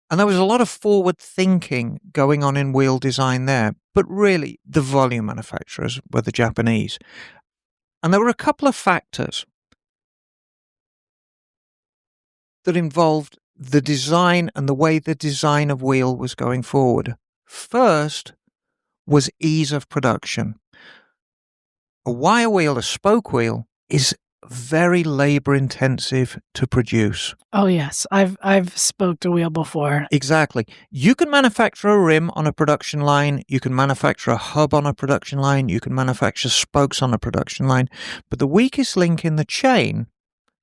B: And there was a lot of forward thinking going on in wheel design there. But really, the volume manufacturers were the Japanese. And there were a couple of factors that involved the design and the way the design of wheel was going forward. First was ease of production. A wire wheel, a spoke wheel, is very labor intensive to produce.
D: Oh yes, I've spoke to wheel before.
B: Exactly. You can manufacture a rim on a production line, you can manufacture a hub on a production line, you can manufacture spokes on a production line, but the weakest link in the chain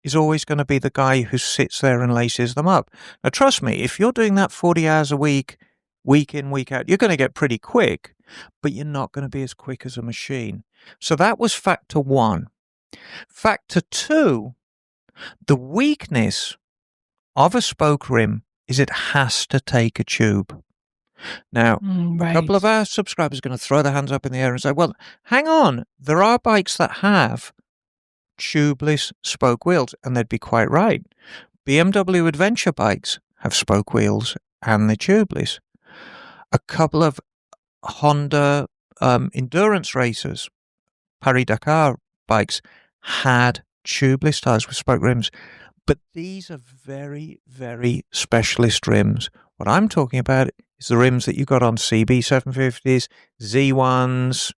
B: is always going to be the guy who sits there and laces them up. Now, trust me, if you're doing that 40 hours a week, week in, week out, you're going to get pretty quick, but you're not going to be as quick as a machine. So that was factor one. Factor two, the weakness of a spoke rim is it has to take a tube. Now,
D: Right.
B: a couple of our subscribers are going to throw their hands up in the air and say, well, hang on, there are bikes that have tubeless spoke wheels, and they'd be quite right. BMW adventure bikes have spoke wheels and they're tubeless. A couple of Honda endurance racers, Paris-Dakar bikes, had tubeless tires with spoke rims, but these are very, very specialist rims. What I'm talking about is the rims that you got on CB 750s, Z1s,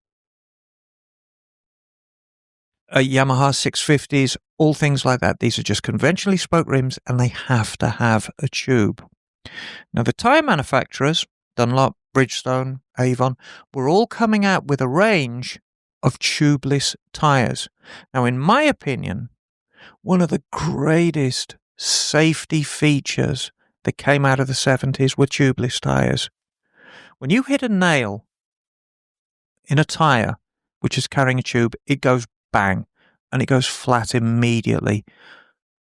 B: Yamaha 650s, all things like that. These are just conventionally spoke rims, and they have to have a tube. Now, the tyre manufacturers, Dunlop, Bridgestone, Avon, were all coming out with a range of tubeless tyres. Now, in my opinion, one of the greatest safety features that came out of the 70s were tubeless tyres. When you hit a nail in a tyre which is carrying a tube, it goes bang, and it goes flat immediately.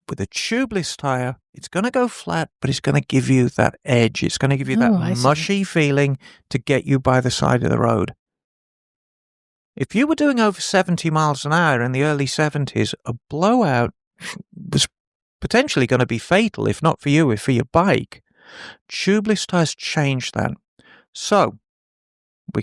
B: With a tubeless tyre, it's going to go flat, but it's going to give you that edge. It's going to give you that mushy feeling to get you by the side of the road. If you were doing over 70 miles an hour in the early 70s, a blowout was potentially going to be fatal, if not for you, if for your bike. Tubeless tyres changed that. So, we're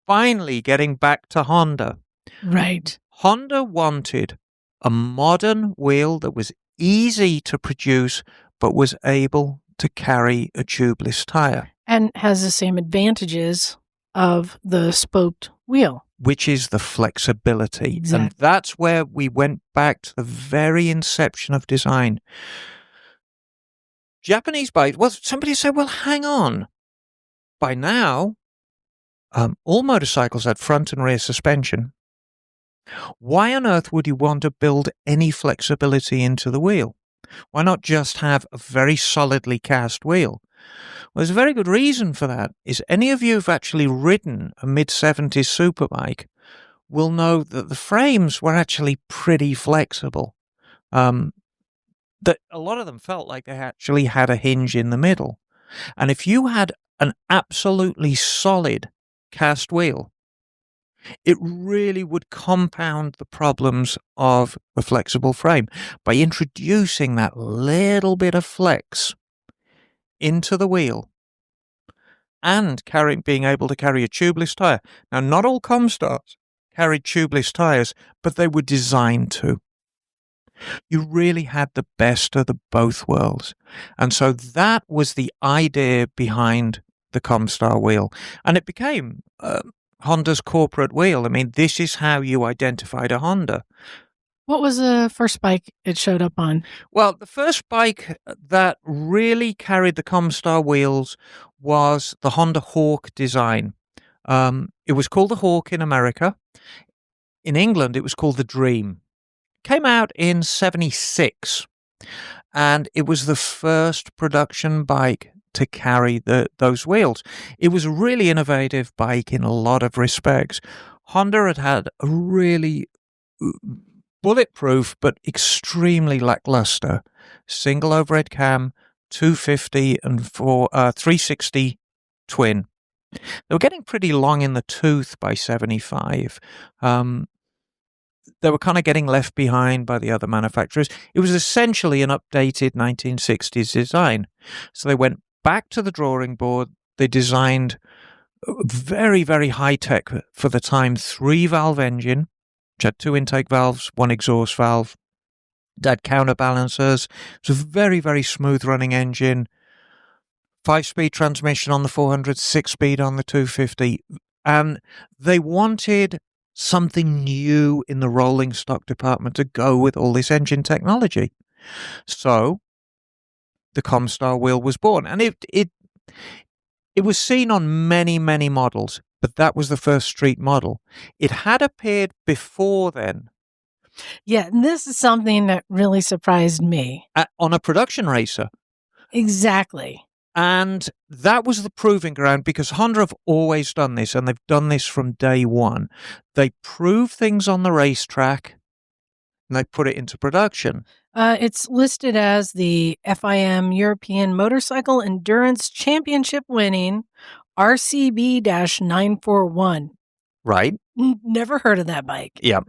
B: finally getting back to Honda.
D: Right.
B: Honda wanted a modern wheel that was easy to produce, but was able to carry a tubeless tyre.
D: And has the same advantages of the spoked wheel.
B: Which is the flexibility.
D: Exactly.
B: And that's where we went back to the very inception of design. Japanese bikes, well, somebody said, well, hang on. By now, all motorcycles had front and rear suspension. Why on earth would you want to build any flexibility into the wheel? Why not just have a very solidly cast wheel? Well, there's a very good reason for that. Is any of you who've actually ridden a mid-70s superbike will know that the frames were actually pretty flexible. That a lot of them felt like they actually had a hinge in the middle. And if you had an absolutely solid cast wheel, it really would compound the problems of the flexible frame by introducing that little bit of flex into the wheel and being able to carry a tubeless tyre. Now, not all Comstars carried tubeless tyres, but they were designed to. You really had the best of the both worlds. And so that was the idea behind the Comstar wheel. And it became Honda's corporate wheel. I mean, this is how you identified a Honda.
D: What was the first bike it showed up on?
B: Well, the first bike that really carried the Comstar wheels was the Honda Hawk design. It was called the Hawk in America. In England, it was called the Dream. Came out in 76, and it was the first production bike to carry those wheels. It was a really innovative bike in a lot of respects. Honda had a really bulletproof but extremely lackluster single overhead cam, 250 and 360 twin. They were getting pretty long in the tooth by 75. They were kind of getting left behind by the other manufacturers. It was essentially an updated 1960s design. So they went back to the drawing board. They designed a very, very high-tech for the time 3-valve engine, which had 2 intake valves, 1 exhaust valve. It had counterbalancers. It was a very, very smooth-running engine. 5-speed transmission on the 400, 6-speed on the 250. And they wanted something new in the rolling stock department to go with all this engine technology. So the Comstar wheel was born. And it was seen on many, many models, but that was the first street model. It had appeared before then.
D: Yeah, and this is something that really surprised me.
B: On a production racer.
D: Exactly.
B: And that was the proving ground, because Honda have always done this, and they've done this from day one. They prove things on the racetrack, and they put it into production.
D: It's listed as the FIM European Motorcycle Endurance Championship winning RCB-941.
B: Right.
D: Never heard of that bike.
B: Yeah.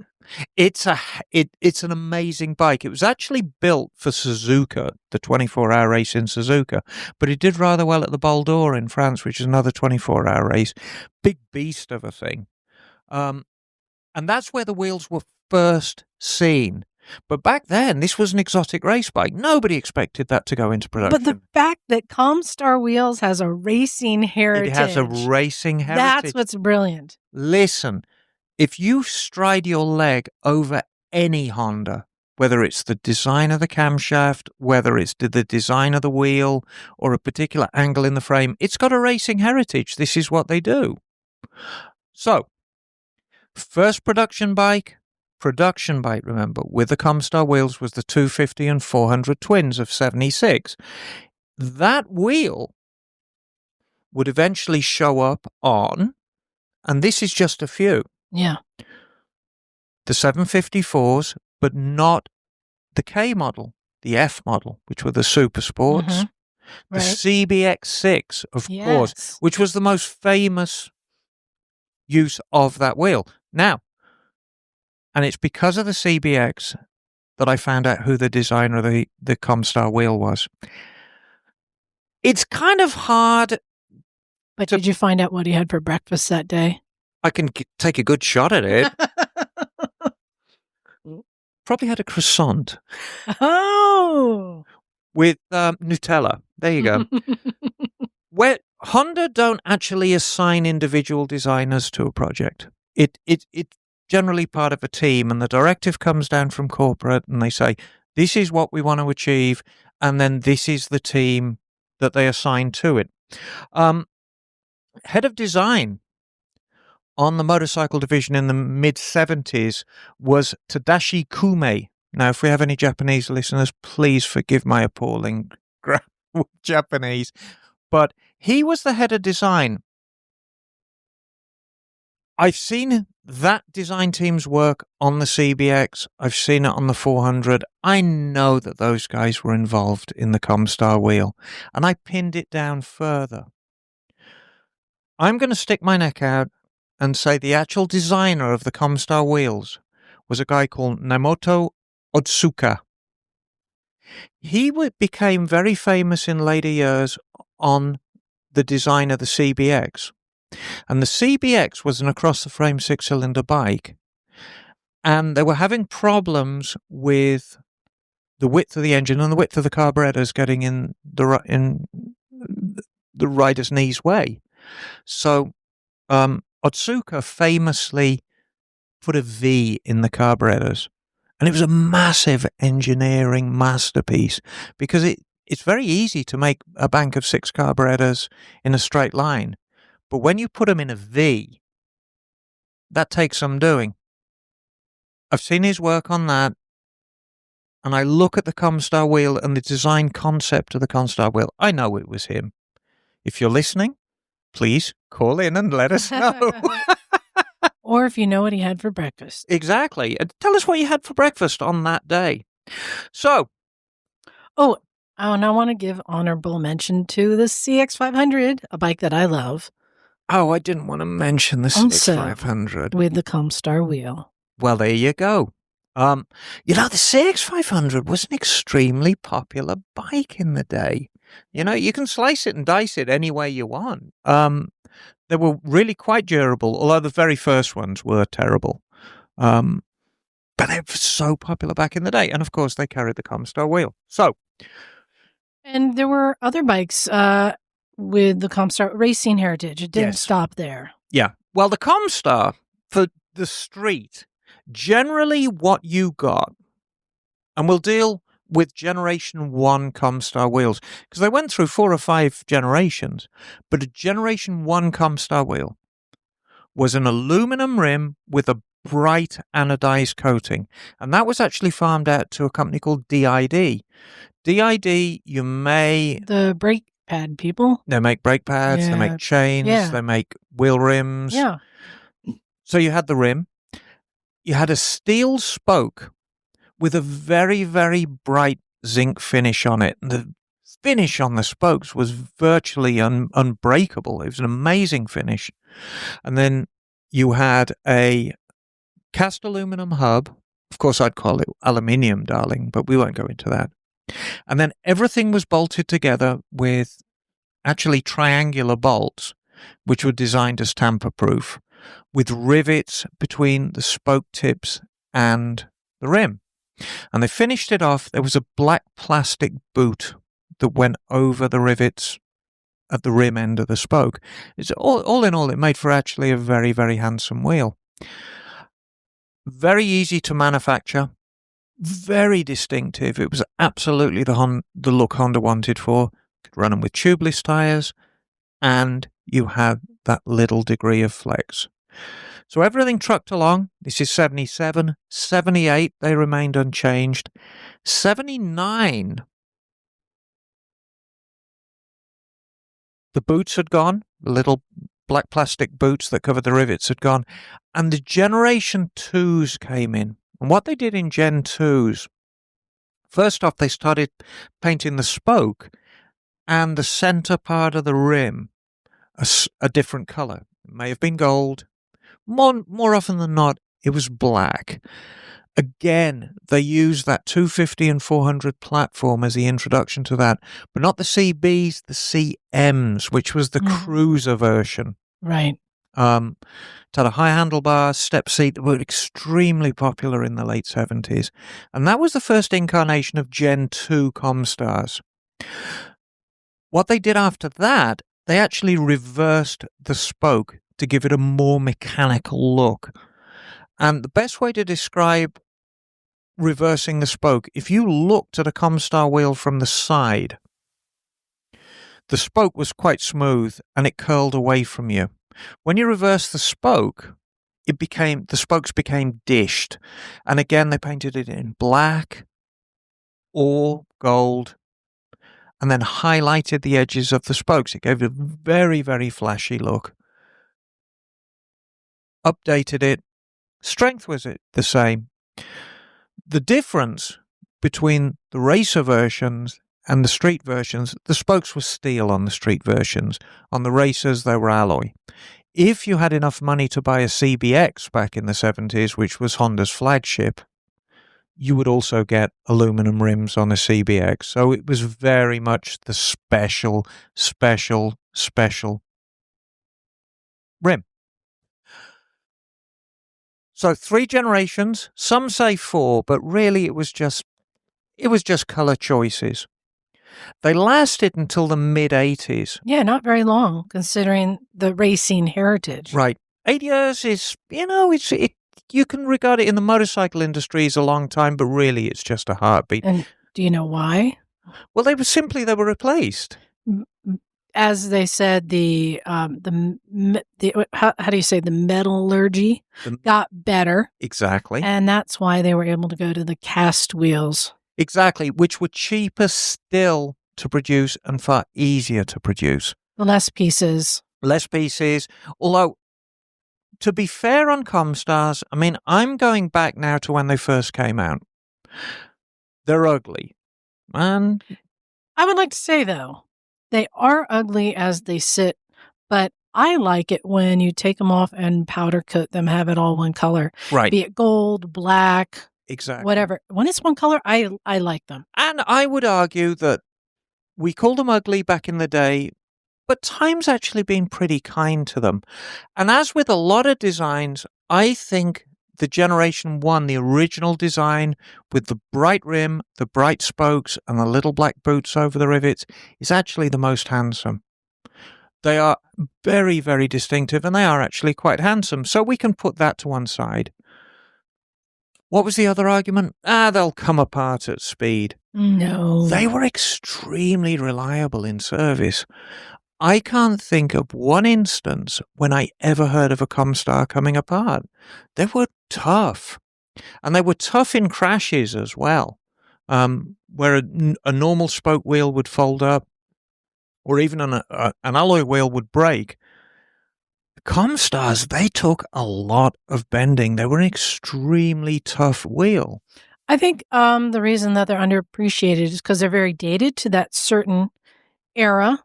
B: It's an amazing bike. It was actually built for Suzuka, the 24-hour race in Suzuka, but it did rather well at the Bol d'Or in France, which is another 24-hour race. Big beast of a thing. And that's where the wheels were first seen. But back then, this was an exotic race bike. Nobody expected that to go into production.
D: But the fact that Comstar Wheels has a racing heritage.
B: It has a racing heritage.
D: That's what's brilliant.
B: Listen, if you stride your leg over any Honda, whether it's the design of the camshaft, whether it's the design of the wheel, or a particular angle in the frame, it's got a racing heritage. This is what they do. So, first production bike, remember, with the Comstar wheels was the 250 and 400 twins of 76. That wheel would eventually show up on, and this is just a few.
D: Yeah.
B: The 754s, but not the K model, the F model, which were the Super Sports.
D: Mm-hmm.
B: The
D: Right.
B: CBX6, of course, which was the most famous use of that wheel. Now, and it's because of the CBX that I found out who the designer of the Comstar wheel was. It's kind of hard.
D: But did you find out what he had for breakfast that day?
B: I can take a good shot at it. Probably had a croissant.
D: Oh!
B: With Nutella. There you go. Where Honda don't actually assign individual designers to a project. It's generally part of a team, and the directive comes down from corporate, and they say, this is what we want to achieve, and then this is the team that they assign to it. Head of design on the motorcycle division in the mid-70s was Tadashi Kume. Now, if we have any Japanese listeners, please forgive my appalling Japanese. But he was the head of design. I've seen that design team's work on the CBX. I've seen it on the 400. I know that those guys were involved in the Comstar wheel. And I pinned it down further. I'm going to stick my neck out and say the actual designer of the Comstar wheels was a guy called Nemoto Otsuka. He became very famous in later years on the design of the CBX. And the CBX was an across-the-frame 6-cylinder bike. And they were having problems with the width of the engine and the width of the carburetors getting in the rider's knee's way. So Otsuka famously put a V in the carburetors. And it was a massive engineering masterpiece because it's very easy to make a bank of 6 carburetors in a straight line. But when you put them in a V, that takes some doing. I've seen his work on that, and I look at the Comstar wheel and the design concept of the Comstar wheel. I know it was him. If you're listening, please call in and let us know.
D: Or if you know what he had for breakfast.
B: Exactly. And tell us what you had for breakfast on that day. So.
D: Oh, Oh, and I want to give honorable mention to the CX500, a bike that I love.
B: Oh, I didn't want to mention the
D: Also,
B: CX500.
D: with the Comstar wheel.
B: Well, there you go. The CX500 was an extremely popular bike in the day. You can slice it and dice it any way you want. They were really quite durable, although the very first ones were terrible. But they were so popular back in the day. And of course, they carried the Comstar wheel. So,
D: And there were other bikes with the Comstar racing heritage. It didn't
B: Yes.
D: stop there.
B: yeah. Well, the Comstar for the street, generally what you got, and we'll deal with Generation 1 Comstar wheels, because they went through 4 or 5 generations, but a Generation 1 Comstar wheel was an aluminum rim with a bright anodized coating, and that was actually farmed out to a company called DID. DID, you may...
D: The brake pad people.
B: They make brake pads, they
D: Yeah.
B: make chains,
D: Yeah.
B: they make wheel rims.
D: Yeah.
B: So you had the rim, you had a steel spoke with a very, very bright zinc finish on it. And the finish on the spokes was virtually unbreakable. It was an amazing finish. And then you had a cast aluminum hub. Of course, I'd call it aluminium, darling, but we won't go into that. And then everything was bolted together with actually triangular bolts, which were designed as tamper-proof, with rivets between the spoke tips and the rim. And they finished it off. There was a black plastic boot that went over the rivets at the rim end of the spoke. It's all in all, it made for actually a very, very handsome wheel. Very easy to manufacture, very distinctive. It was absolutely the look Honda wanted for. Could run them with tubeless tires, and you had that little degree of flex. So everything trucked along. This is 77. 78, they remained unchanged. 79, the boots had gone. The little black plastic boots that covered the rivets had gone. And the Generation 2s came in. And what they did in Gen 2s, first off, they started painting the spoke and the center part of the rim a different color. It may have been gold. More often than not, it was black. Again, they used that 250 and 400 platform as the introduction to that, but not the CBs, the CMs, which was the cruiser version.
D: Right.
B: It had a high handlebar, step seat that were extremely popular in the late 70s. And that was the first incarnation of Gen 2 Comstars. What they did after that, they actually reversed the spoke to give it a more mechanical look. And the best way to describe reversing the spoke, if you looked at a Comstar wheel from the side, the spoke was quite smooth and it curled away from you. When you reverse the spoke, the spokes became dished. And again, they painted it in black or gold and then highlighted the edges of the spokes. It gave it a very, very flashy look. Updated it. Strength was the same. The difference between the racer versions and the street versions, the spokes were steel on the street versions. On the racers, they were alloy. If you had enough money to buy a CBX back in the 70s, which was Honda's flagship, you would also get aluminum rims on a CBX. So it was very much the special rim. So 3 generations, some say 4, but really it was just color choices. They lasted until the mid-80s.
D: Yeah, not very long, considering the racing heritage.
B: Right. 8 years is, you can regard it in the motorcycle industry as a long time, but really it's just a heartbeat.
D: And do you know why?
B: Well, they were replaced.
D: As they said, how do you say, the metallurgy got better.
B: Exactly.
D: And that's why they were able to go to the cast wheels.
B: Exactly, which were cheaper still to produce and far easier to produce.
D: Less pieces.
B: Although, to be fair on Comstars, I mean, I'm going back now to when they first came out. They're ugly. And
D: I would like to say, though, they are ugly as they sit, but I like it when you take them off and powder coat them, have it all one color.
B: Right.
D: Be it gold, black,
B: Exactly.
D: whatever. When it's one color, I like them.
B: And I would argue that we called them ugly back in the day, but time's actually been pretty kind to them. And as with a lot of designs, I think the Generation 1, the original design with the bright rim, the bright spokes, and the little black boots over the rivets is actually the most handsome. They are very, very distinctive, and they are actually quite handsome. So we can put that to one side. What was the other argument? They'll come apart at speed.
D: No.
B: They were extremely reliable in service. I can't think of one instance when I ever heard of a Comstar coming apart. They were tough. And they were tough in crashes as well, where a normal spoke wheel would fold up, or even an alloy wheel would break. Comstars, they took a lot of bending. They were an extremely tough wheel.
D: I think the reason that they're underappreciated is because they're very dated to that certain era.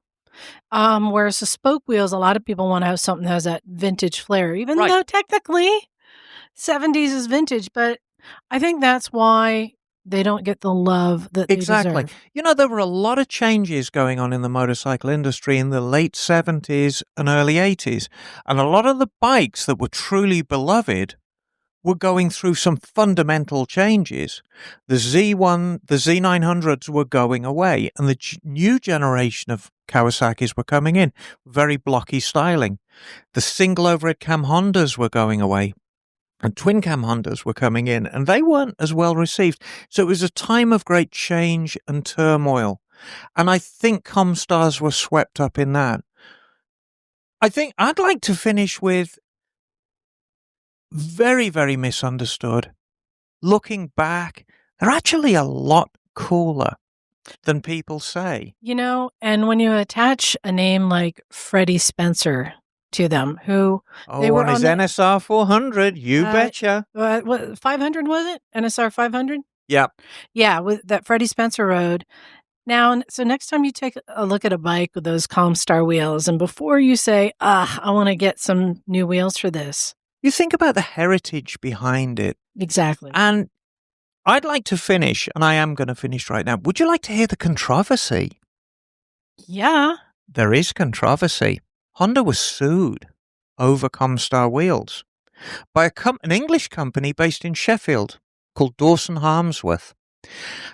D: Whereas the spoke wheels, a lot of people want to have something that has that vintage flair, even
B: Right.
D: though technically 70s is vintage. But I think that's why they don't get the love that
B: Exactly.
D: they deserve.
B: You know, there were a lot of changes going on in the motorcycle industry in the late 70s and early 80s. And a lot of the bikes that were truly beloved were going through some fundamental changes. The Z900s were going away, and the new generation of Kawasaki's were coming in. Very blocky styling. The single overhead cam Hondas were going away, and twin cam Hondas were coming in, and they weren't as well received. So it was a time of great change and turmoil. And I think Comstars were swept up in that. I think I'd like to finish with very, very misunderstood. Looking back, they're actually a lot cooler than people say.
D: You know, and when you attach a name like Freddie Spencer to them, who they were
B: on his
D: on the-
B: NSR 400, you betcha.
D: what 500 was it? NSR 500?
B: Yep.
D: Yeah, with that Freddie Spencer rode. Now, so next time you take a look at a bike with those Comstar wheels, and before you say, I want to get some new wheels for this.
B: You think about the heritage behind it.
D: Exactly.
B: And I'd like to finish, and I am going to finish right now. Would you like to hear the controversy?
D: Yeah.
B: There is controversy. Honda was sued over Comstar wheels by an English company based in Sheffield called Dawson Harmsworth.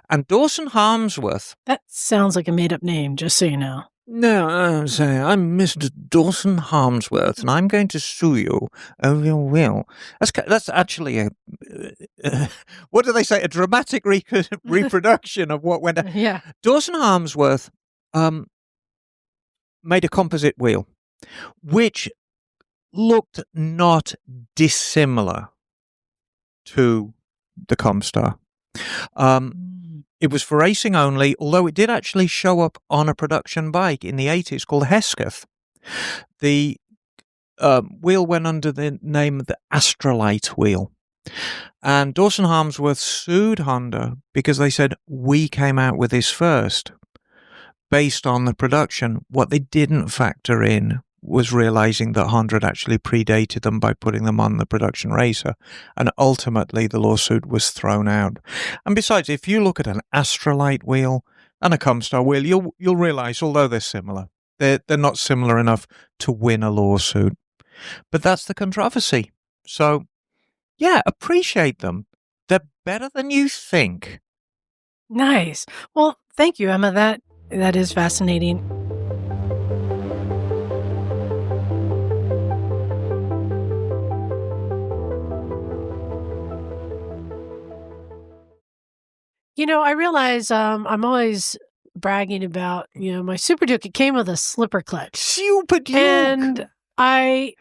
B: And Dawson Harmsworth...
D: That sounds like a made-up name, just so you know.
B: No, I'm saying I'm Mr. Dawson Harmsworth, and I'm going to sue you over your wheel. That's actually a what do they say? A dramatic reproduction of what went down.
D: Yeah.
B: Dawson Harmsworth made a composite wheel, which looked not dissimilar to the Comstar. It was for racing only, although it did actually show up on a production bike in the 80s called Hesketh. The wheel went under the name of the Astrolite wheel. And Dawson Harmsworth sued Honda because they said, we came out with this first. Based on the production, what they didn't factor in was realizing that Honda had actually predated them by putting them on the production racer, and ultimately the lawsuit was thrown out. And besides, if you look at an Astrolite wheel and a Comstar wheel, you'll realize, although they're similar, they're not similar enough to win a lawsuit. But that's the controversy. So, yeah, appreciate them. They're better than you think.
D: Nice. Well, thank you, Emma. That is fascinating. You know, I realize I'm always bragging about, my Super Duke. It came with a slipper clutch.
B: Super Duke!
D: And I'll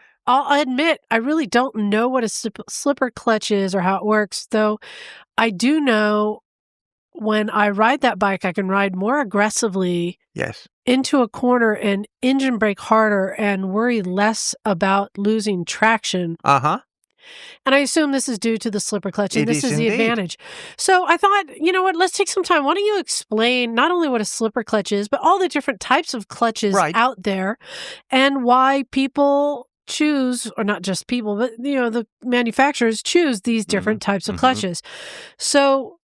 D: admit, I really don't know what a slipper clutch is or how it works, though I do know when I ride that bike, I can ride more aggressively
B: Yes.
D: into a corner and engine brake harder and worry less about losing traction.
B: Uh-huh.
D: And I assume this is due to the slipper clutch, and
B: It
D: this
B: is
D: is the
B: indeed.
D: advantage. So I thought, you know what, let's take some time. Why don't you explain not only what a slipper clutch is, but all the different types of clutches
B: Right.
D: out there and why people choose, or not just people, but the manufacturers choose these different types of clutches. So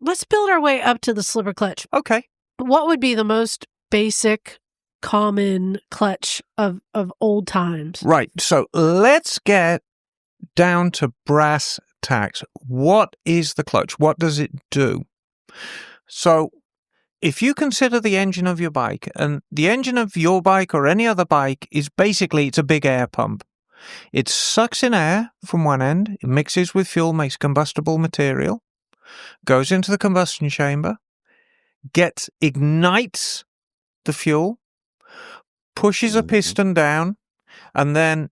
D: let's build our way up to the slipper clutch.
B: Okay.
D: What would be the most basic, common clutch of old times?
B: Right. So let's get down to brass tacks. What is the clutch? What does it do? So if you consider the engine of your bike, and the engine of your bike or any other bike is basically, it's a big air pump. It sucks in air from one end, it mixes with fuel, makes combustible material, goes into the combustion chamber, ignites the fuel, pushes a piston down, and then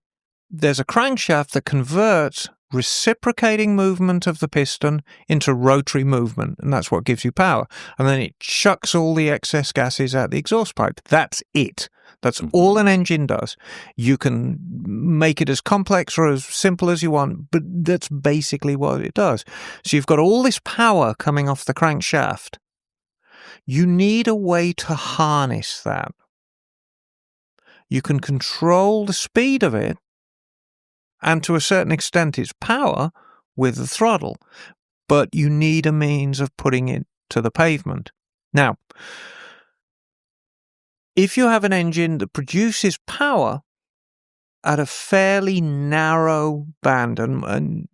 B: there's a crankshaft that converts reciprocating movement of the piston into rotary movement, and that's what gives you power. And then it chucks all the excess gases out the exhaust pipe. That's it. That's all an engine does. You can make it as complex or as simple as you want, but that's basically what it does. So you've got all this power coming off the crankshaft. You need a way to harness that. You can control the speed of it, and to a certain extent its power, with the throttle, but you need a means of putting it to the pavement. Now, if you have an engine that produces power at a fairly narrow band, and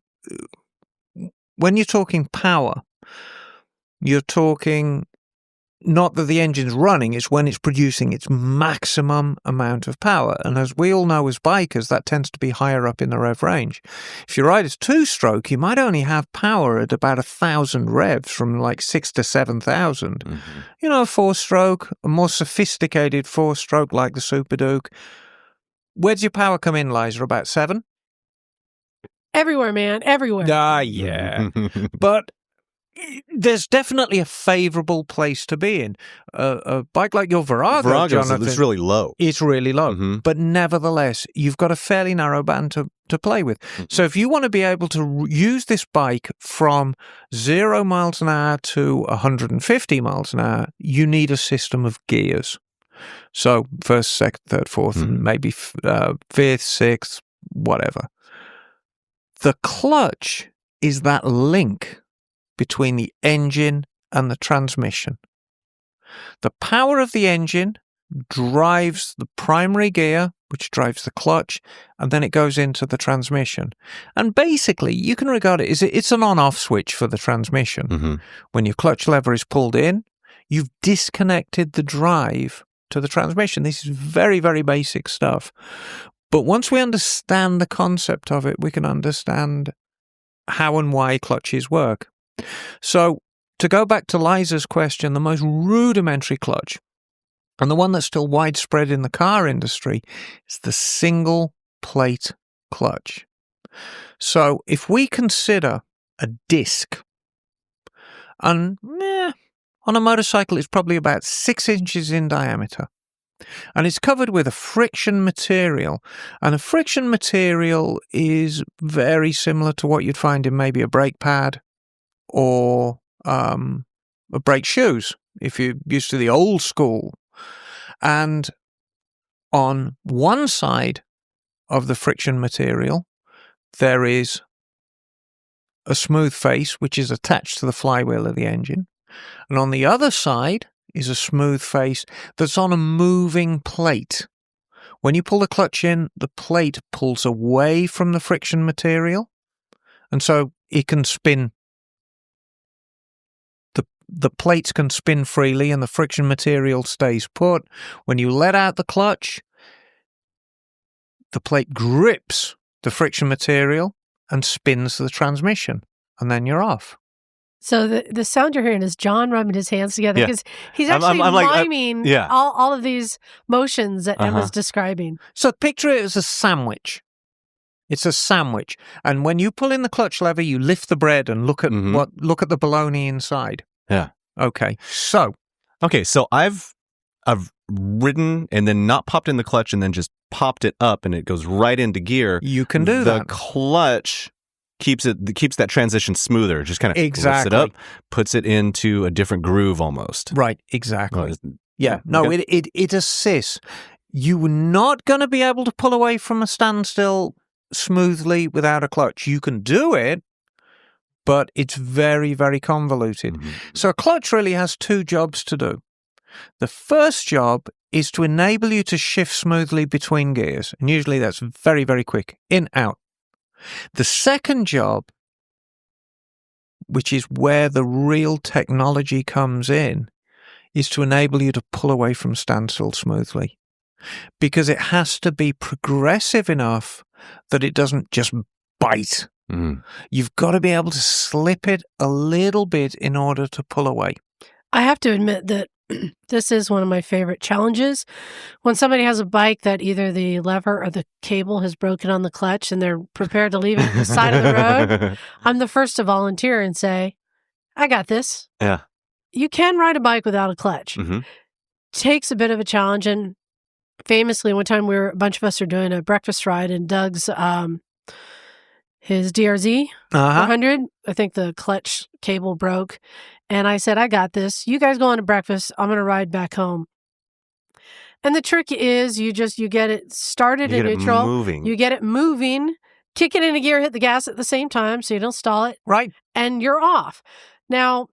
B: when you're talking power, you're talking not that the engine's running, it's when it's producing its maximum amount of power. And as we all know as bikers, that tends to be higher up in the rev range. If you ride a two-stroke, you might only have power at about 1,000 revs, from like 6,000 to 7,000. A four-stroke, a more sophisticated four-stroke like the Super Duke. Where's your power come in, Liza? About 7?
D: Everywhere, man. Everywhere.
B: Yeah. But there's definitely a favourable place to be in. A bike like your Virago, Jonathan,
C: is really low.
B: It's really low. But nevertheless, you've got a fairly narrow band to play with. So if you want to be able to use this bike from 0 miles an hour to 150 miles an hour, you need a system of gears. So first, second, third, fourth, and maybe fifth, sixth, whatever. The clutch is that link between the engine and the transmission. The power of the engine drives the primary gear, which drives the clutch, and then it goes into the transmission. And basically, you can regard it as it's an on-off switch for the transmission. When your clutch lever is pulled in, you've disconnected the drive to the transmission. This is very, very basic stuff. But once we understand the concept of it, we can understand how and why clutches work. So, to go back to Liza's question, the most rudimentary clutch, and the one that's still widespread in the car industry, is the single plate clutch. So, if we consider a disc, and on a motorcycle it's probably about 6 inches in diameter, and it's covered with a friction material, and a friction material is very similar to what you'd find in maybe a brake pad or brake shoes, if you're used to the old school. And on one side of the friction material, there is a smooth face, which is attached to the flywheel of the engine. And on the other side is a smooth face that's on a moving plate. When you pull the clutch in, the plate pulls away from the friction material, and so it can spin. The plates can spin freely and the friction material stays put. When you let out the clutch, the plate grips the friction material and spins the transmission, and then you're off.
D: So the sound you're hearing is John rubbing his hands together, because he's actually
C: I'm like,
D: miming all of these motions that Emma's describing.
B: So picture it as a sandwich. It's a sandwich. And when you pull in the clutch lever, you lift the bread and look at look at the bologna inside.
C: Yeah.
B: Okay. So
C: I've I've ridden and then not popped in the clutch and then just popped it up and it goes right into gear.
B: You can do
C: the
B: that.
C: Clutch keeps that transition smoother. Just kind of lifts it
B: Exactly.
C: up, puts it into a different groove almost.
B: Right, exactly.
C: Oh,
B: Yeah, no,
C: okay.
B: it assists. You're not going to be able to pull away from a standstill smoothly without a clutch. You can do it, but it's very, very convoluted.
C: Mhm.
B: So a clutch really has two jobs to do. The first job is to enable you to shift smoothly between gears, and usually that's very, very quick, in, out. The second job, which is where the real technology comes in, is to enable you to pull away from standstill smoothly. Because it has to be progressive enough that it doesn't just bite.
C: Mm.
B: You've got to be able to slip it a little bit in order to pull away.
D: I have to admit that this is one of my favorite challenges. When somebody has a bike that either the lever or the cable has broken on the clutch and they're prepared to leave it at the side of the road, I'm the first to volunteer and say, I got this.
C: Yeah.
D: You can ride a bike without a clutch.
C: Mm-hmm.
D: Takes a bit of a challenge. And famously, one time a bunch of us are doing a breakfast ride and Doug's, his DRZ 400, I think the clutch cable broke. And I said, I got this. You guys go on to breakfast. I'm going to ride back home. And the trick is you get it started in neutral.
C: Moving.
D: You get it moving, kick it into gear, hit the gas at the same time so you don't stall it.
B: Right.
D: And you're off. Now,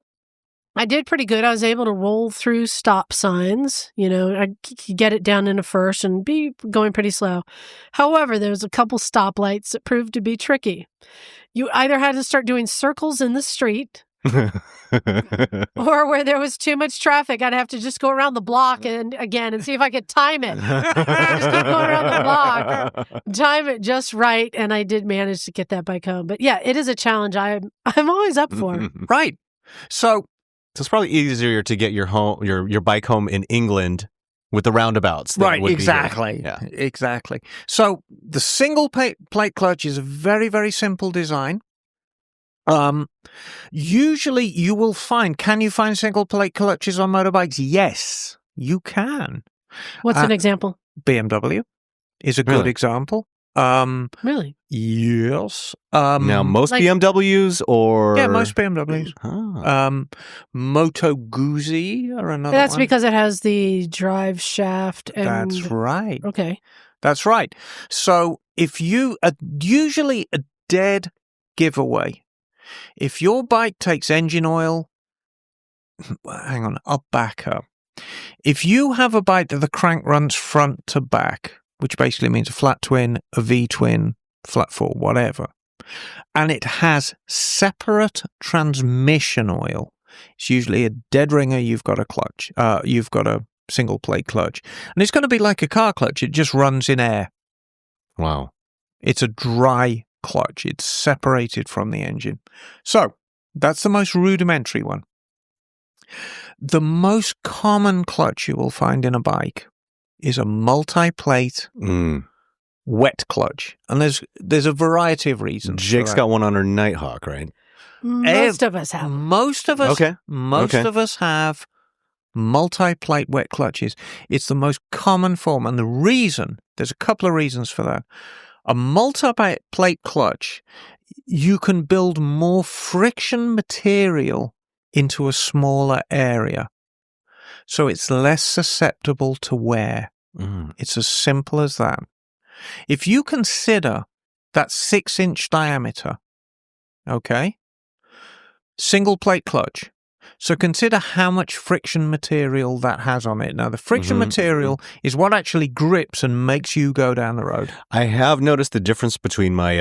D: I did pretty good. I was able to roll through stop signs. I could get it down into first and be going pretty slow. However, there was a couple stoplights that proved to be tricky. You either had to start doing circles in the street, or where there was too much traffic, I'd have to just go around the block and see if I could time it. Just keep going around the block, time it just right, and I did manage to get that bike home. But yeah, it is a challenge I'm always up for.
B: Right. So
C: it's probably easier to get your bike home in England with the roundabouts. than it
B: right,
C: would be
B: exactly.
C: here. Yeah.
B: Exactly. So the single plate clutch is a very, very simple design. Usually you will find, can you find single plate clutches on motorbikes? Yes, you can.
D: What's an example?
B: BMW is a good
C: Really?
B: example.
D: Really?
B: Yes.
C: Now, most
D: like-
C: BMWs or...
B: Yeah, most BMWs.
C: Huh.
B: Moto Guzzi or another
D: That's
B: one.
D: because it has the drive shaft and
B: That's right.
D: okay.
B: That's right. So if you usually a dead giveaway. If your bike takes engine oil, hang on, I'll back up. If you have a bike that the crank runs front to back, which basically means a flat twin, a V twin, flat four, whatever, and it has separate transmission oil, it's usually a dead ringer. You've got a clutch. You've got a single plate clutch, and it's going to be like a car clutch. It just runs in air.
C: Wow.
B: It's a dry clutch. It's separated from the engine. So that's the most rudimentary one. The most common clutch you will find in a bike is a multi-plate wet clutch. And there's a variety of reasons.
C: Jake's got one on her Nighthawk, right?
D: Most of us have.
B: Most of us,
C: Okay.
B: most
C: Okay.
B: of us have multi-plate wet clutches. It's the most common form. And the reason, there's a couple of reasons for that. A multi-plate clutch, you can build more friction material into a smaller area. So it's less susceptible to wear. It's as simple as that. If you consider that 6-inch diameter, okay, single plate clutch, so consider how much friction material that has on it. Now, the friction material is what actually grips and makes you go down the road.
C: I have noticed the difference between my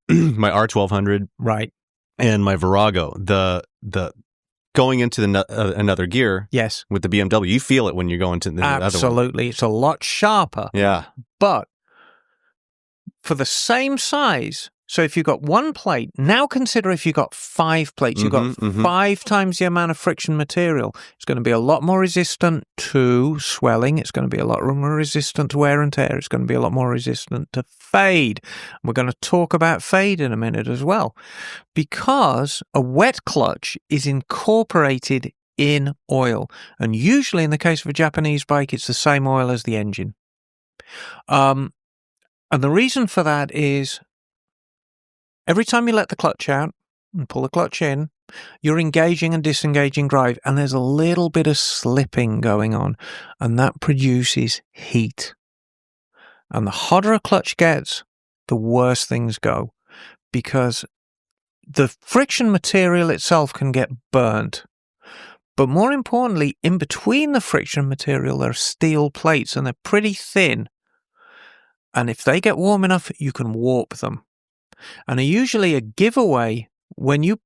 C: my R1200
B: Right.
C: and my Virago. The going into another gear
B: Yes.
C: with the BMW, you feel it when you go into the other one.
B: Absolutely. It's a lot sharper.
C: Yeah.
B: But for the same size, so if you've got one plate, now consider if you've got 5 plates, you've got 5 times the amount of friction material. It's going to be a lot more resistant to swelling. It's going to be a lot more resistant to wear and tear. It's going to be a lot more resistant to fade. We're going to talk about fade in a minute as well, because a wet clutch is incorporated in oil. And usually in the case of a Japanese bike, it's the same oil as the engine. And the reason for that is every time you let the clutch out and pull the clutch in, you're engaging and disengaging drive, and there's a little bit of slipping going on, and that produces heat. And the hotter a clutch gets, the worse things go, because the friction material itself can get burnt. But more importantly, in between the friction material, there are steel plates, and they're pretty thin. And if they get warm enough, you can warp them. And usually a giveaway when you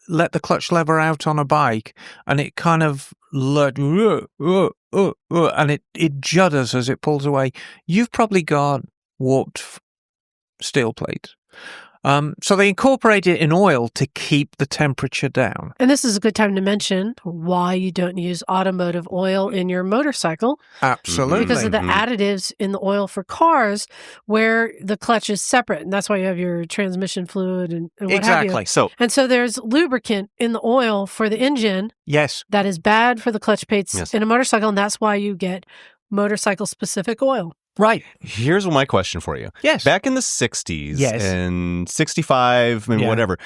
B: let the clutch lever out on a bike, and it kind of and it judders as it pulls away, you've probably got warped steel plates. So they incorporate it in oil to keep the temperature down.
D: And this is a good time to mention why you don't use automotive oil in your motorcycle.
B: Absolutely.
D: Because of the additives in the oil for cars where the clutch is separate. And that's why you have your transmission fluid and what
B: exactly.
D: have you. So there's lubricant in the oil for the engine.
B: Yes.
D: That is bad for the clutch plates in a motorcycle. And that's why you get motorcycle-specific oil.
B: Right.
C: Here's my question for you.
B: Yes.
C: Back in the 60s and 65, whatever,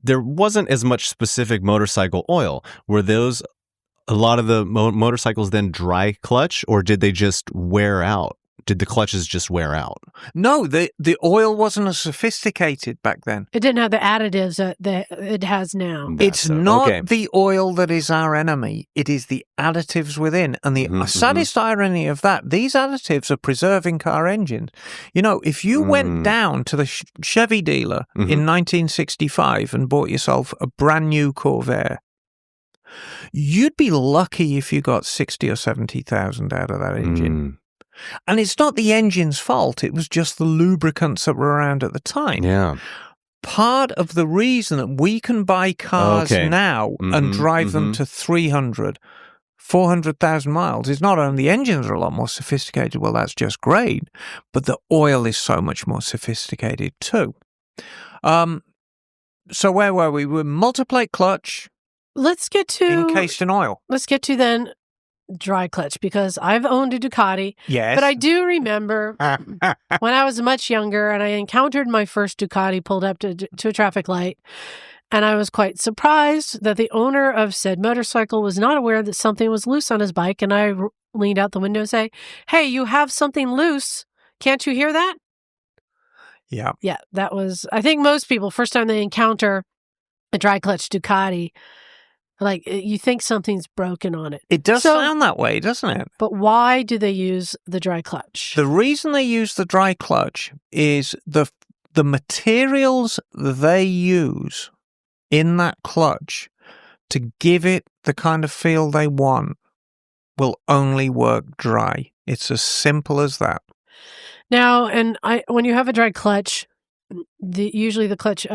C: there wasn't as much specific motorcycle oil. Were a lot of the motorcycles then dry clutch, or did they just wear out? Did the clutches just wear out?
B: No, the oil wasn't as sophisticated back then.
D: It didn't have the additives that it has now.
B: It's not the oil that is our enemy. It is the additives within. And the saddest irony of that, these additives are preserving car engines. You know, if you went down to the Chevy dealer in 1965 and bought yourself a brand new Corvair, you'd be lucky if you got 60 or 70,000 out of that engine. And it's not the engine's fault. It was just the lubricants that were around at the time.
C: Yeah.
B: Part of the reason that we can buy cars now and drive them to 300, 400,000 miles is not only the engines are a lot more sophisticated, well, that's just great, but the oil is so much more sophisticated too. So where were we? We're multiplate clutch.
D: Let's get to
B: encased in oil.
D: Let's get to then dry clutch, because I've owned a Ducati.
B: Yes.
D: But I do remember when I was much younger and I encountered my first Ducati pulled up to a traffic light, and I was quite surprised that the owner of said motorcycle was not aware that something was loose on his bike, and I leaned out the window and say, "Hey, you have something loose. Can't you hear that?"
B: Yeah.
D: Yeah, that was, I think most people, first time they encounter a dry clutch Ducati, like, you think something's broken on it.
B: It does sound that way, doesn't it?
D: But why do they use the dry clutch?
B: The reason they use the dry clutch is the materials they use in that clutch to give it the kind of feel they want will only work dry. It's as simple as that.
D: Now, when you have a dry clutch, usually the clutch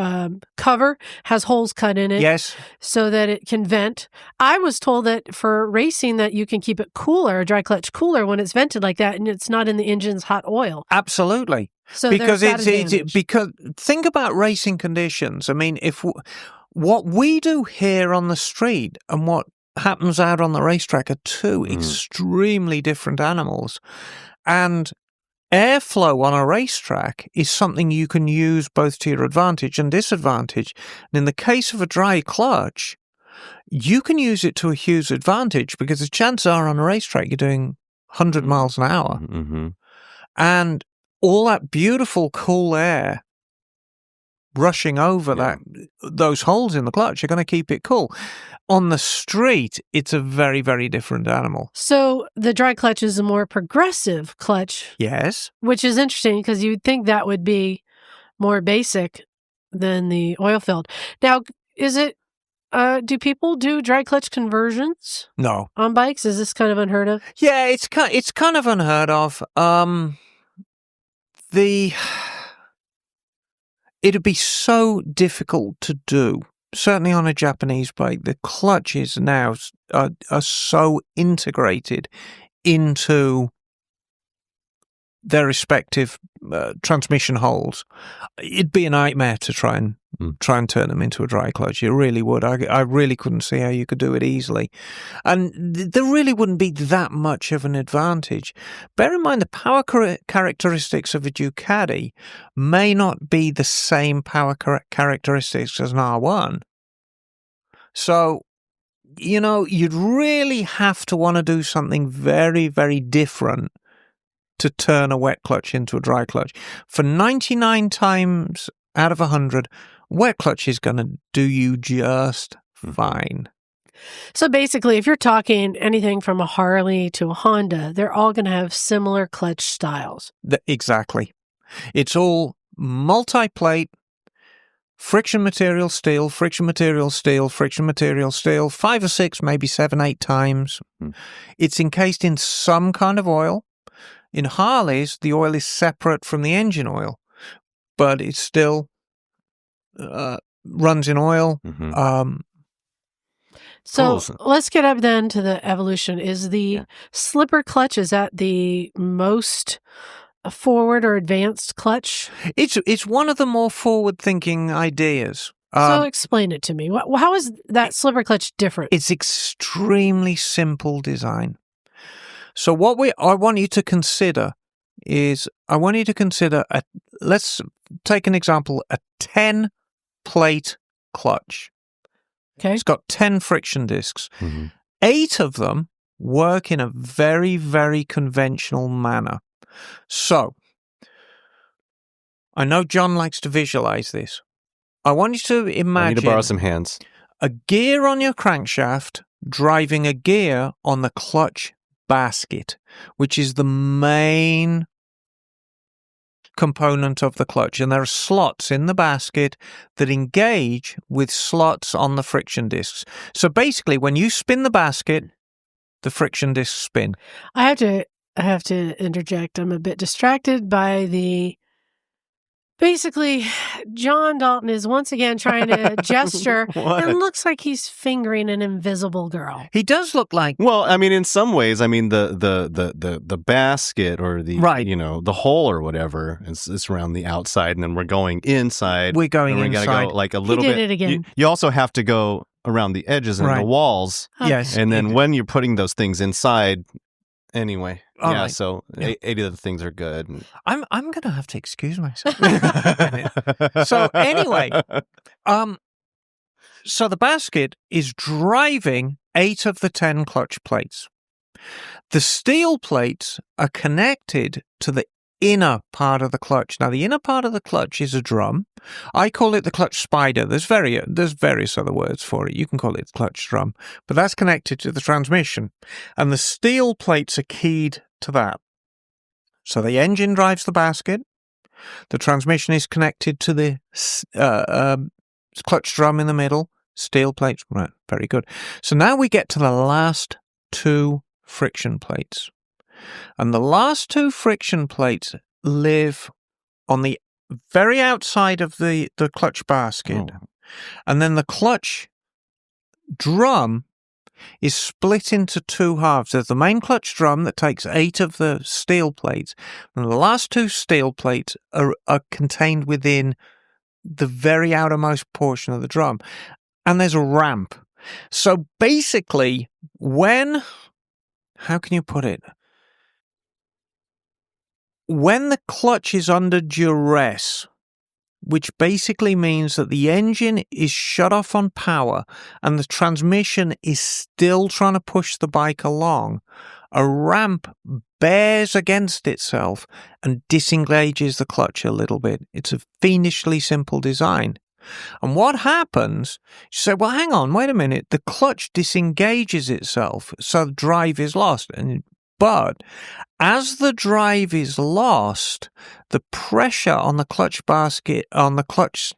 D: cover has holes cut in it,
B: yes,
D: so that it can vent. I was told that for racing that you can keep it cooler, a dry clutch cooler, when it's vented like that, and it's not in the engine's hot oil.
B: Absolutely.
D: So
B: because
D: it's
B: because think about racing conditions. I mean, what we do here on the street and what happens out on the racetrack are two extremely different animals, and airflow on a racetrack is something you can use both to your advantage and disadvantage. And in the case of a dry clutch, you can use it to a huge advantage because the chances are on a racetrack you're doing 100 miles an hour. And all that beautiful cool air rushing over those holes in the clutch are going to keep it cool. On the street, it's a very, very different animal.
D: So the dry clutch is a more progressive clutch.
B: Yes.
D: Which is interesting because you would think that would be more basic than the oil-filled. Now, do people do dry clutch conversions?
B: No.
D: On bikes? Is this kind of unheard of?
B: Yeah, it's kind of unheard of. It'd be so difficult to do. Certainly on a Japanese bike, the clutches now are so integrated into their respective transmission holes, it'd be a nightmare to try and turn them into a dry clutch. It really would. I really couldn't see how you could do it easily. And there really wouldn't be that much of an advantage. Bear in mind the power characteristics of a Ducati may not be the same power characteristics as an R1. So, you'd really have to want to do something very, very different to turn a wet clutch into a dry clutch. For 99 times out of 100, wet clutch is going to do you just fine.
D: So basically, if you're talking anything from a Harley to a Honda, they're all going to have similar clutch styles.
B: Exactly. It's all multi-plate, friction material steel, friction material steel, friction material steel, 5 or 6, maybe 7, 8 times. It's encased in some kind of oil. In Harleys, the oil is separate from the engine oil, but it still runs in oil.
D: So let's get up then to the evolution. Is the slipper clutch, is that the most forward or advanced clutch?
B: It's one of the more forward-thinking ideas.
D: So explain it to me. How is that slipper clutch different?
B: It's extremely simple design. So what I want you to consider is, let's take an example, a 10-plate clutch.
D: Okay.
B: It's got 10 friction discs. 8 of them work in a very, very conventional manner. So, I know John likes to visualize this. I want you to imagine...
C: I need to borrow some hands.
B: A gear on your crankshaft driving a gear on the clutch basket, which is the main component of the clutch. And there are slots in the basket that engage with slots on the friction discs. So basically, when you spin the basket, the friction discs spin.
D: I have to interject. I'm a bit distracted by the... Basically, John Dalton is once again trying to gesture and looks like he's fingering an invisible girl.
B: He does look like...
C: Well, I mean, in some ways, I mean, the basket or the, the hole or whatever is around the outside, and then we're going inside.
B: We're going
C: inside.
B: inside.
C: We're going to go like a little bit.
D: He did it again.
C: You also have to go around the edges and the walls.
B: Yes.
C: And then when you're putting those things inside... Anyway,
B: right.
C: So 80 of the things are good.
B: I'm going to have to excuse myself. So anyway, so the basket is driving 8 of the 10 clutch plates. The steel plates are connected to the inner part of the clutch. Now, the inner part of the clutch is a drum. I call it the clutch spider. There's various other words for it. You can call it the clutch drum, but that's connected to the transmission, and the steel plates are keyed to that. So the engine drives the basket. The transmission is connected to the clutch drum in the middle. Steel plates, right? Very good. So now we get to the last 2 friction plates. And the last 2 friction plates live on the very outside of the clutch basket. And then the clutch drum is split into 2 halves. There's the main clutch drum that takes 8 of the steel plates, and the last 2 steel plates are contained within the very outermost portion of the drum. And there's a ramp. So basically, how can you put it? When the clutch is under duress, which basically means that the engine is shut off on power and the transmission is still trying to push the bike along, a ramp bears against itself and disengages the clutch a little bit. It's a fiendishly simple design. And what happens, you say, well, hang on, wait a minute, the clutch disengages itself, so the drive is lost. But as the drive is lost, the pressure on the clutch basket, on the clutch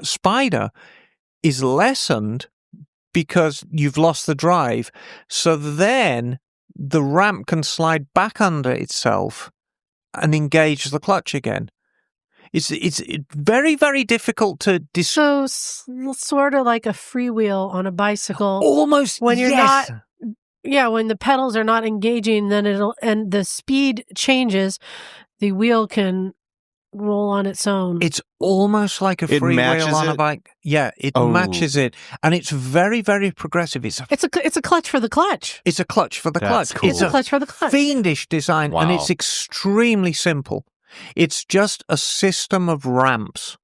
B: spider, is lessened because you've lost the drive. So then the ramp can slide back under itself and engage the clutch again. It's very, very difficult to
D: So sort of like a freewheel on a bicycle.
B: Almost,
D: when you're
B: yes.
D: not... Yeah, when the pedals are not engaging, then and the speed changes, the wheel can roll on its own.
B: It's almost like a
C: It
B: free
C: matches
B: wheel on a
C: it?
B: bike. Yeah, it
C: Oh.
B: matches it. And it's very, very progressive.
D: It's a clutch for the clutch.
B: It's a clutch for the
C: That's
B: clutch.
C: cool.
D: It's a clutch for the clutch.
B: Fiendish design, and
C: Wow.
B: it's extremely simple. It's just a system of ramps,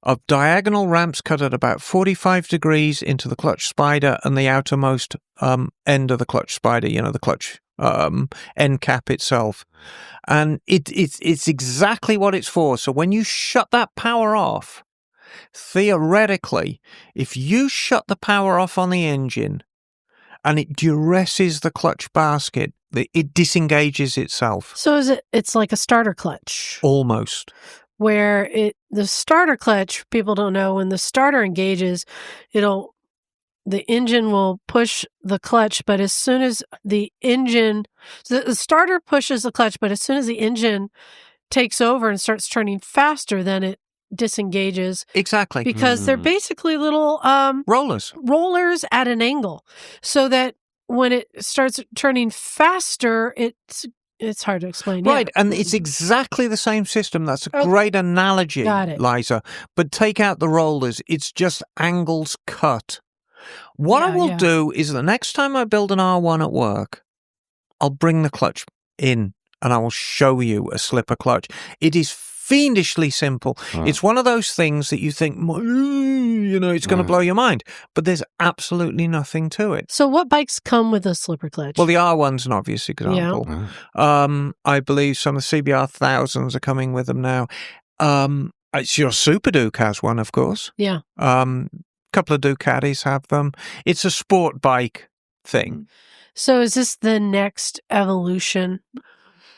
B: of diagonal ramps cut at about 45 degrees into the clutch spider and the outermost end of the clutch spider, the clutch end cap itself. And it's exactly what it's for. So when you shut that power off, theoretically, if you shut the power off on the engine and it duresses the clutch basket, it disengages itself.
D: So it's like a starter clutch,
B: Almost.
D: where the starter clutch, people don't know, when the starter engages, the engine will push the clutch, but as soon as the starter pushes the clutch, but as soon as the engine takes over and starts turning faster, then it disengages,
B: Exactly.
D: because they're basically little
B: Rollers.
D: at an angle, so that when it starts turning faster, it's hard to explain.
B: Right,
D: Yeah.
B: and it's exactly the same system. That's a
D: Okay.
B: great analogy,
D: Got it.
B: Liza. But take out the rollers. It's just angles cut. What I
D: Yeah,
B: will
D: yeah.
B: do is the next time I build an R1 at work, I'll bring the clutch in and I will show you a slipper clutch. It is fiendishly simple. It's one of those things that you think, it's going to blow your mind. But there's absolutely nothing to it.
D: So what bikes come with a slipper clutch?
B: Well, the R1's an obvious example. I believe some of the CBR 1000s are coming with them now. It's your Super Duke has one, of course.
D: Yeah.
B: Couple of Ducatis have them. It's a sport bike thing.
D: So is this the next evolution?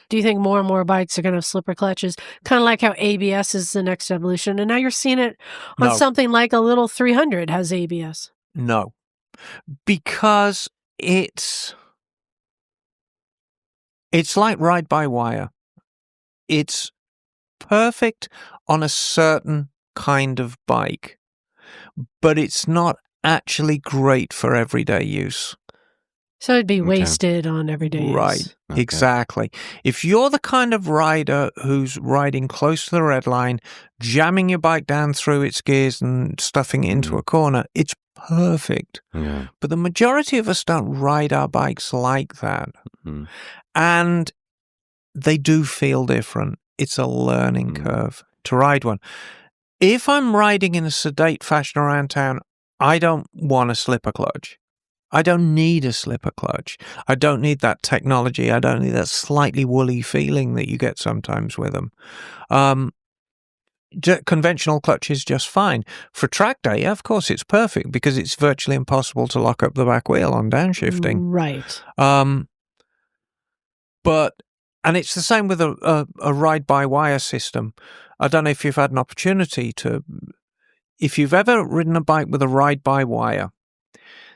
D: Do you think more and more bikes are going to have slipper clutches? Kind of like how ABS is the next evolution. And now you're seeing it on
B: No.
D: something like a little 300 has ABS.
B: No, because it's like ride-by-wire. It's perfect on a certain kind of bike, but it's not actually great for everyday use.
D: So it'd be wasted on everyday use.
B: Right, exactly. If you're the kind of rider who's riding close to the red line, jamming your bike down through its gears and stuffing it into a corner, it's perfect.
C: Yeah.
B: But the majority of us don't ride our bikes like that. And they do feel different. It's a learning curve to ride one. If I'm riding in a sedate fashion around town, I don't want a slipper clutch. I don't need a slipper clutch. I don't need that technology. I don't need that slightly woolly feeling that you get sometimes with them. Conventional clutch is just fine. For track day, of course, it's perfect because it's virtually impossible to lock up the back wheel on downshifting.
D: Right.
B: And it's the same with a ride-by-wire system. I don't know if you've had an opportunity if you've ever ridden a bike with a ride-by-wire,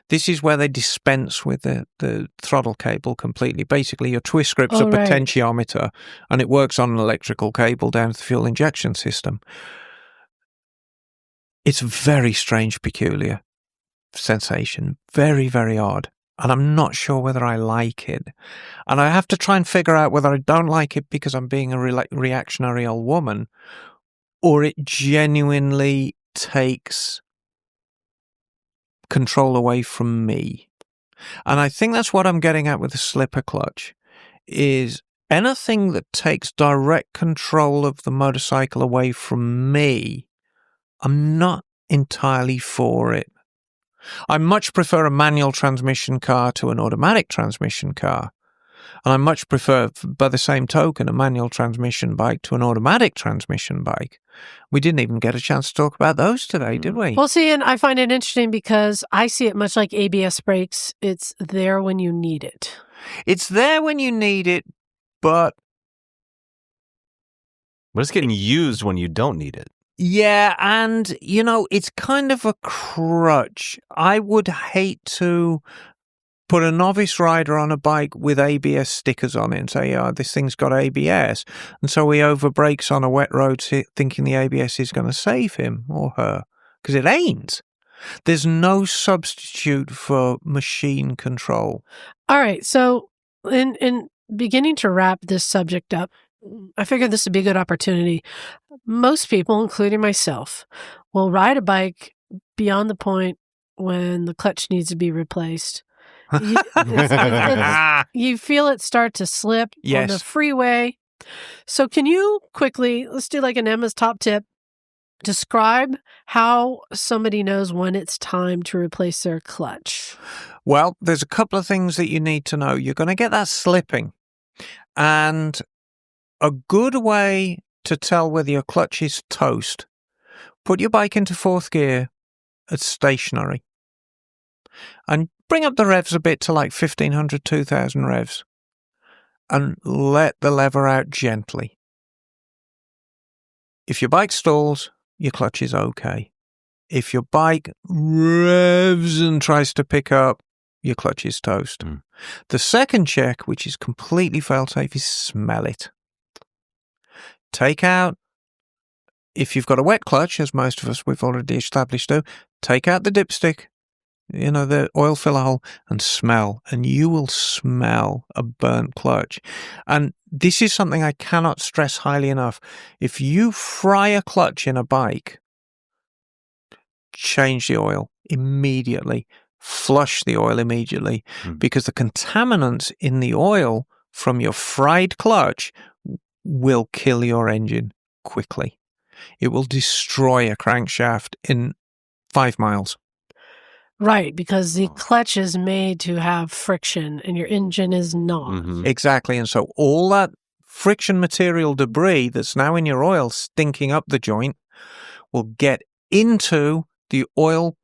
B: this is where they dispense with the throttle cable completely. Basically, your twist grip's a potentiometer, and it works on an electrical cable down to the fuel injection system. It's a very strange, peculiar sensation. Very, very odd. And I'm not sure whether I like it. And I have to try and figure out whether I don't like it because I'm being a reactionary old woman, or it genuinely takes control away from me. And I think that's what I'm getting at with the slipper clutch, is anything that takes direct control of the motorcycle away from me, I'm not entirely for it. I much prefer a manual transmission car to an automatic transmission car. And I much prefer, by the same token, a manual transmission bike to an automatic transmission bike. We didn't even get a chance to talk about those today, did we?
D: Well, see, and I find it interesting because I see it much like ABS brakes. It's there when you need it.
B: It's there when you need it, but
C: it's getting used when you don't need it.
B: Yeah, and, it's kind of a crutch. I would hate to put a novice rider on a bike with ABS stickers on it and say, this thing's got ABS. And so he overbrakes on a wet road thinking the ABS is going to save him or her, because it ain't. There's no substitute for machine control.
D: All right, so in beginning to wrap this subject up, I figured this would be a good opportunity. Most people, including myself, will ride a bike beyond the point when the clutch needs to be replaced. You feel it start to slip on the freeway. So can you quickly, let's do like an Emma's top tip, describe how somebody knows when it's time to replace their clutch?
B: Well, there's a couple of things that you need to know. You're going to get that slipping. And a good way to tell whether your clutch is toast, put your bike into fourth gear at stationary and bring up the revs a bit to like 1,500, 2,000 revs and let the lever out gently. If your bike stalls, your clutch is okay. If your bike revs and tries to pick up, your clutch is toast. The second check, which is completely fail-safe, is smell it. Take out, if you've got a wet clutch, as most of us we've already established do, take out the dipstick, the oil filler hole, and smell, and you will smell a burnt clutch. And this is something I cannot stress highly enough. If you fry a clutch in a bike, change the oil immediately. Flush the oil immediately, because the contaminants in the oil from your fried clutch will kill your engine quickly. It will destroy a crankshaft in 5 miles.
D: Right, because the clutch is made to have friction and your engine is not.
B: Exactly. And so all that friction material debris that's now in your oil stinking up the joint will get into the oil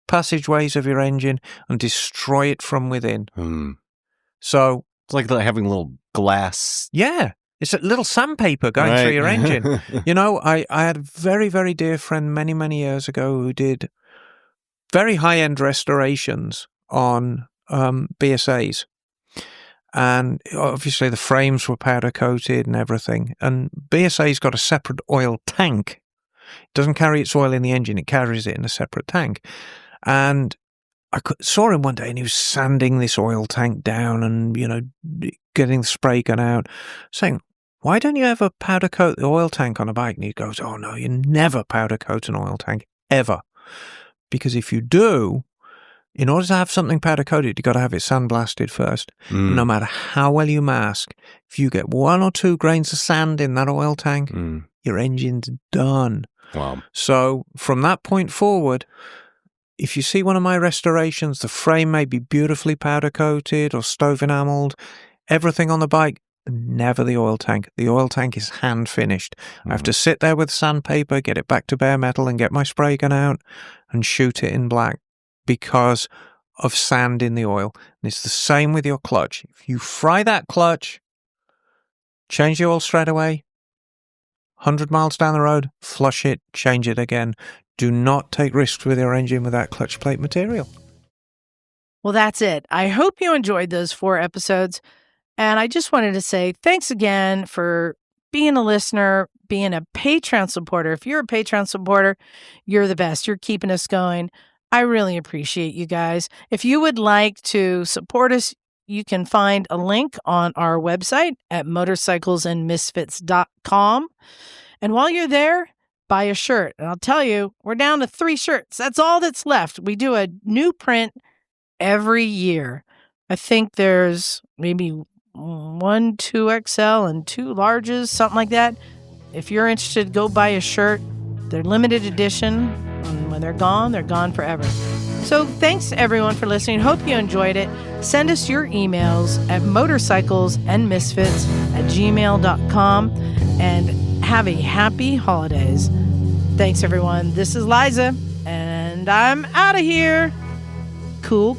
B: passageways of your engine and destroy it from within. So
C: it's like having a little glass.
B: Yeah. It's a little sandpaper going through your engine. I had a very, very dear friend many, many years ago who did very high-end restorations on BSAs. And obviously the frames were powder-coated and everything. And BSA's got a separate oil tank. It doesn't carry its oil in the engine. It carries it in a separate tank. And I saw him one day and he was sanding this oil tank down and, getting the spray gun out, saying, "Why don't you ever powder coat the oil tank on a bike?" And he goes, "Oh no, you never powder coat an oil tank, ever. Because if you do, in order to have something powder coated, you've got to have it sandblasted first. No matter how well you mask, if you get 1 or 2 grains of sand in that oil tank, your engine's done."
C: Wow.
B: So from that point forward, if you see one of my restorations, the frame may be beautifully powder coated or stove enameled, everything on the bike, never the oil tank. The oil tank is hand finished. I have to sit there with sandpaper, get it back to bare metal and get my spray gun out and shoot it in black because of sand in the oil. And it's the same with your clutch. If you fry that clutch, change the oil straight away, 100 miles down the road, flush it, change it again. Do not take risks with your engine with that clutch plate material.
A: Well, that's it. I hope you enjoyed those 4 episodes. And I just wanted to say thanks again for being a listener, being a Patreon supporter. If you're a Patreon supporter, you're the best. You're keeping us going. I really appreciate you guys. If you would like to support us, you can find a link on our website at motorcyclesandmisfits.com. And while you're there, buy a shirt. And I'll tell you, we're down to 3 shirts. That's all that's left. We do a new print every year. I think there's maybe 1 2XL and 2 larges, something like that. If you're interested, go buy a shirt. They're limited edition. And when they're gone forever. So thanks everyone for listening. Hope you enjoyed it. Send us your emails at motorcyclesandmisfits@gmail.com and have a happy holidays. Thanks everyone. This is Liza and I'm out of here. Cool.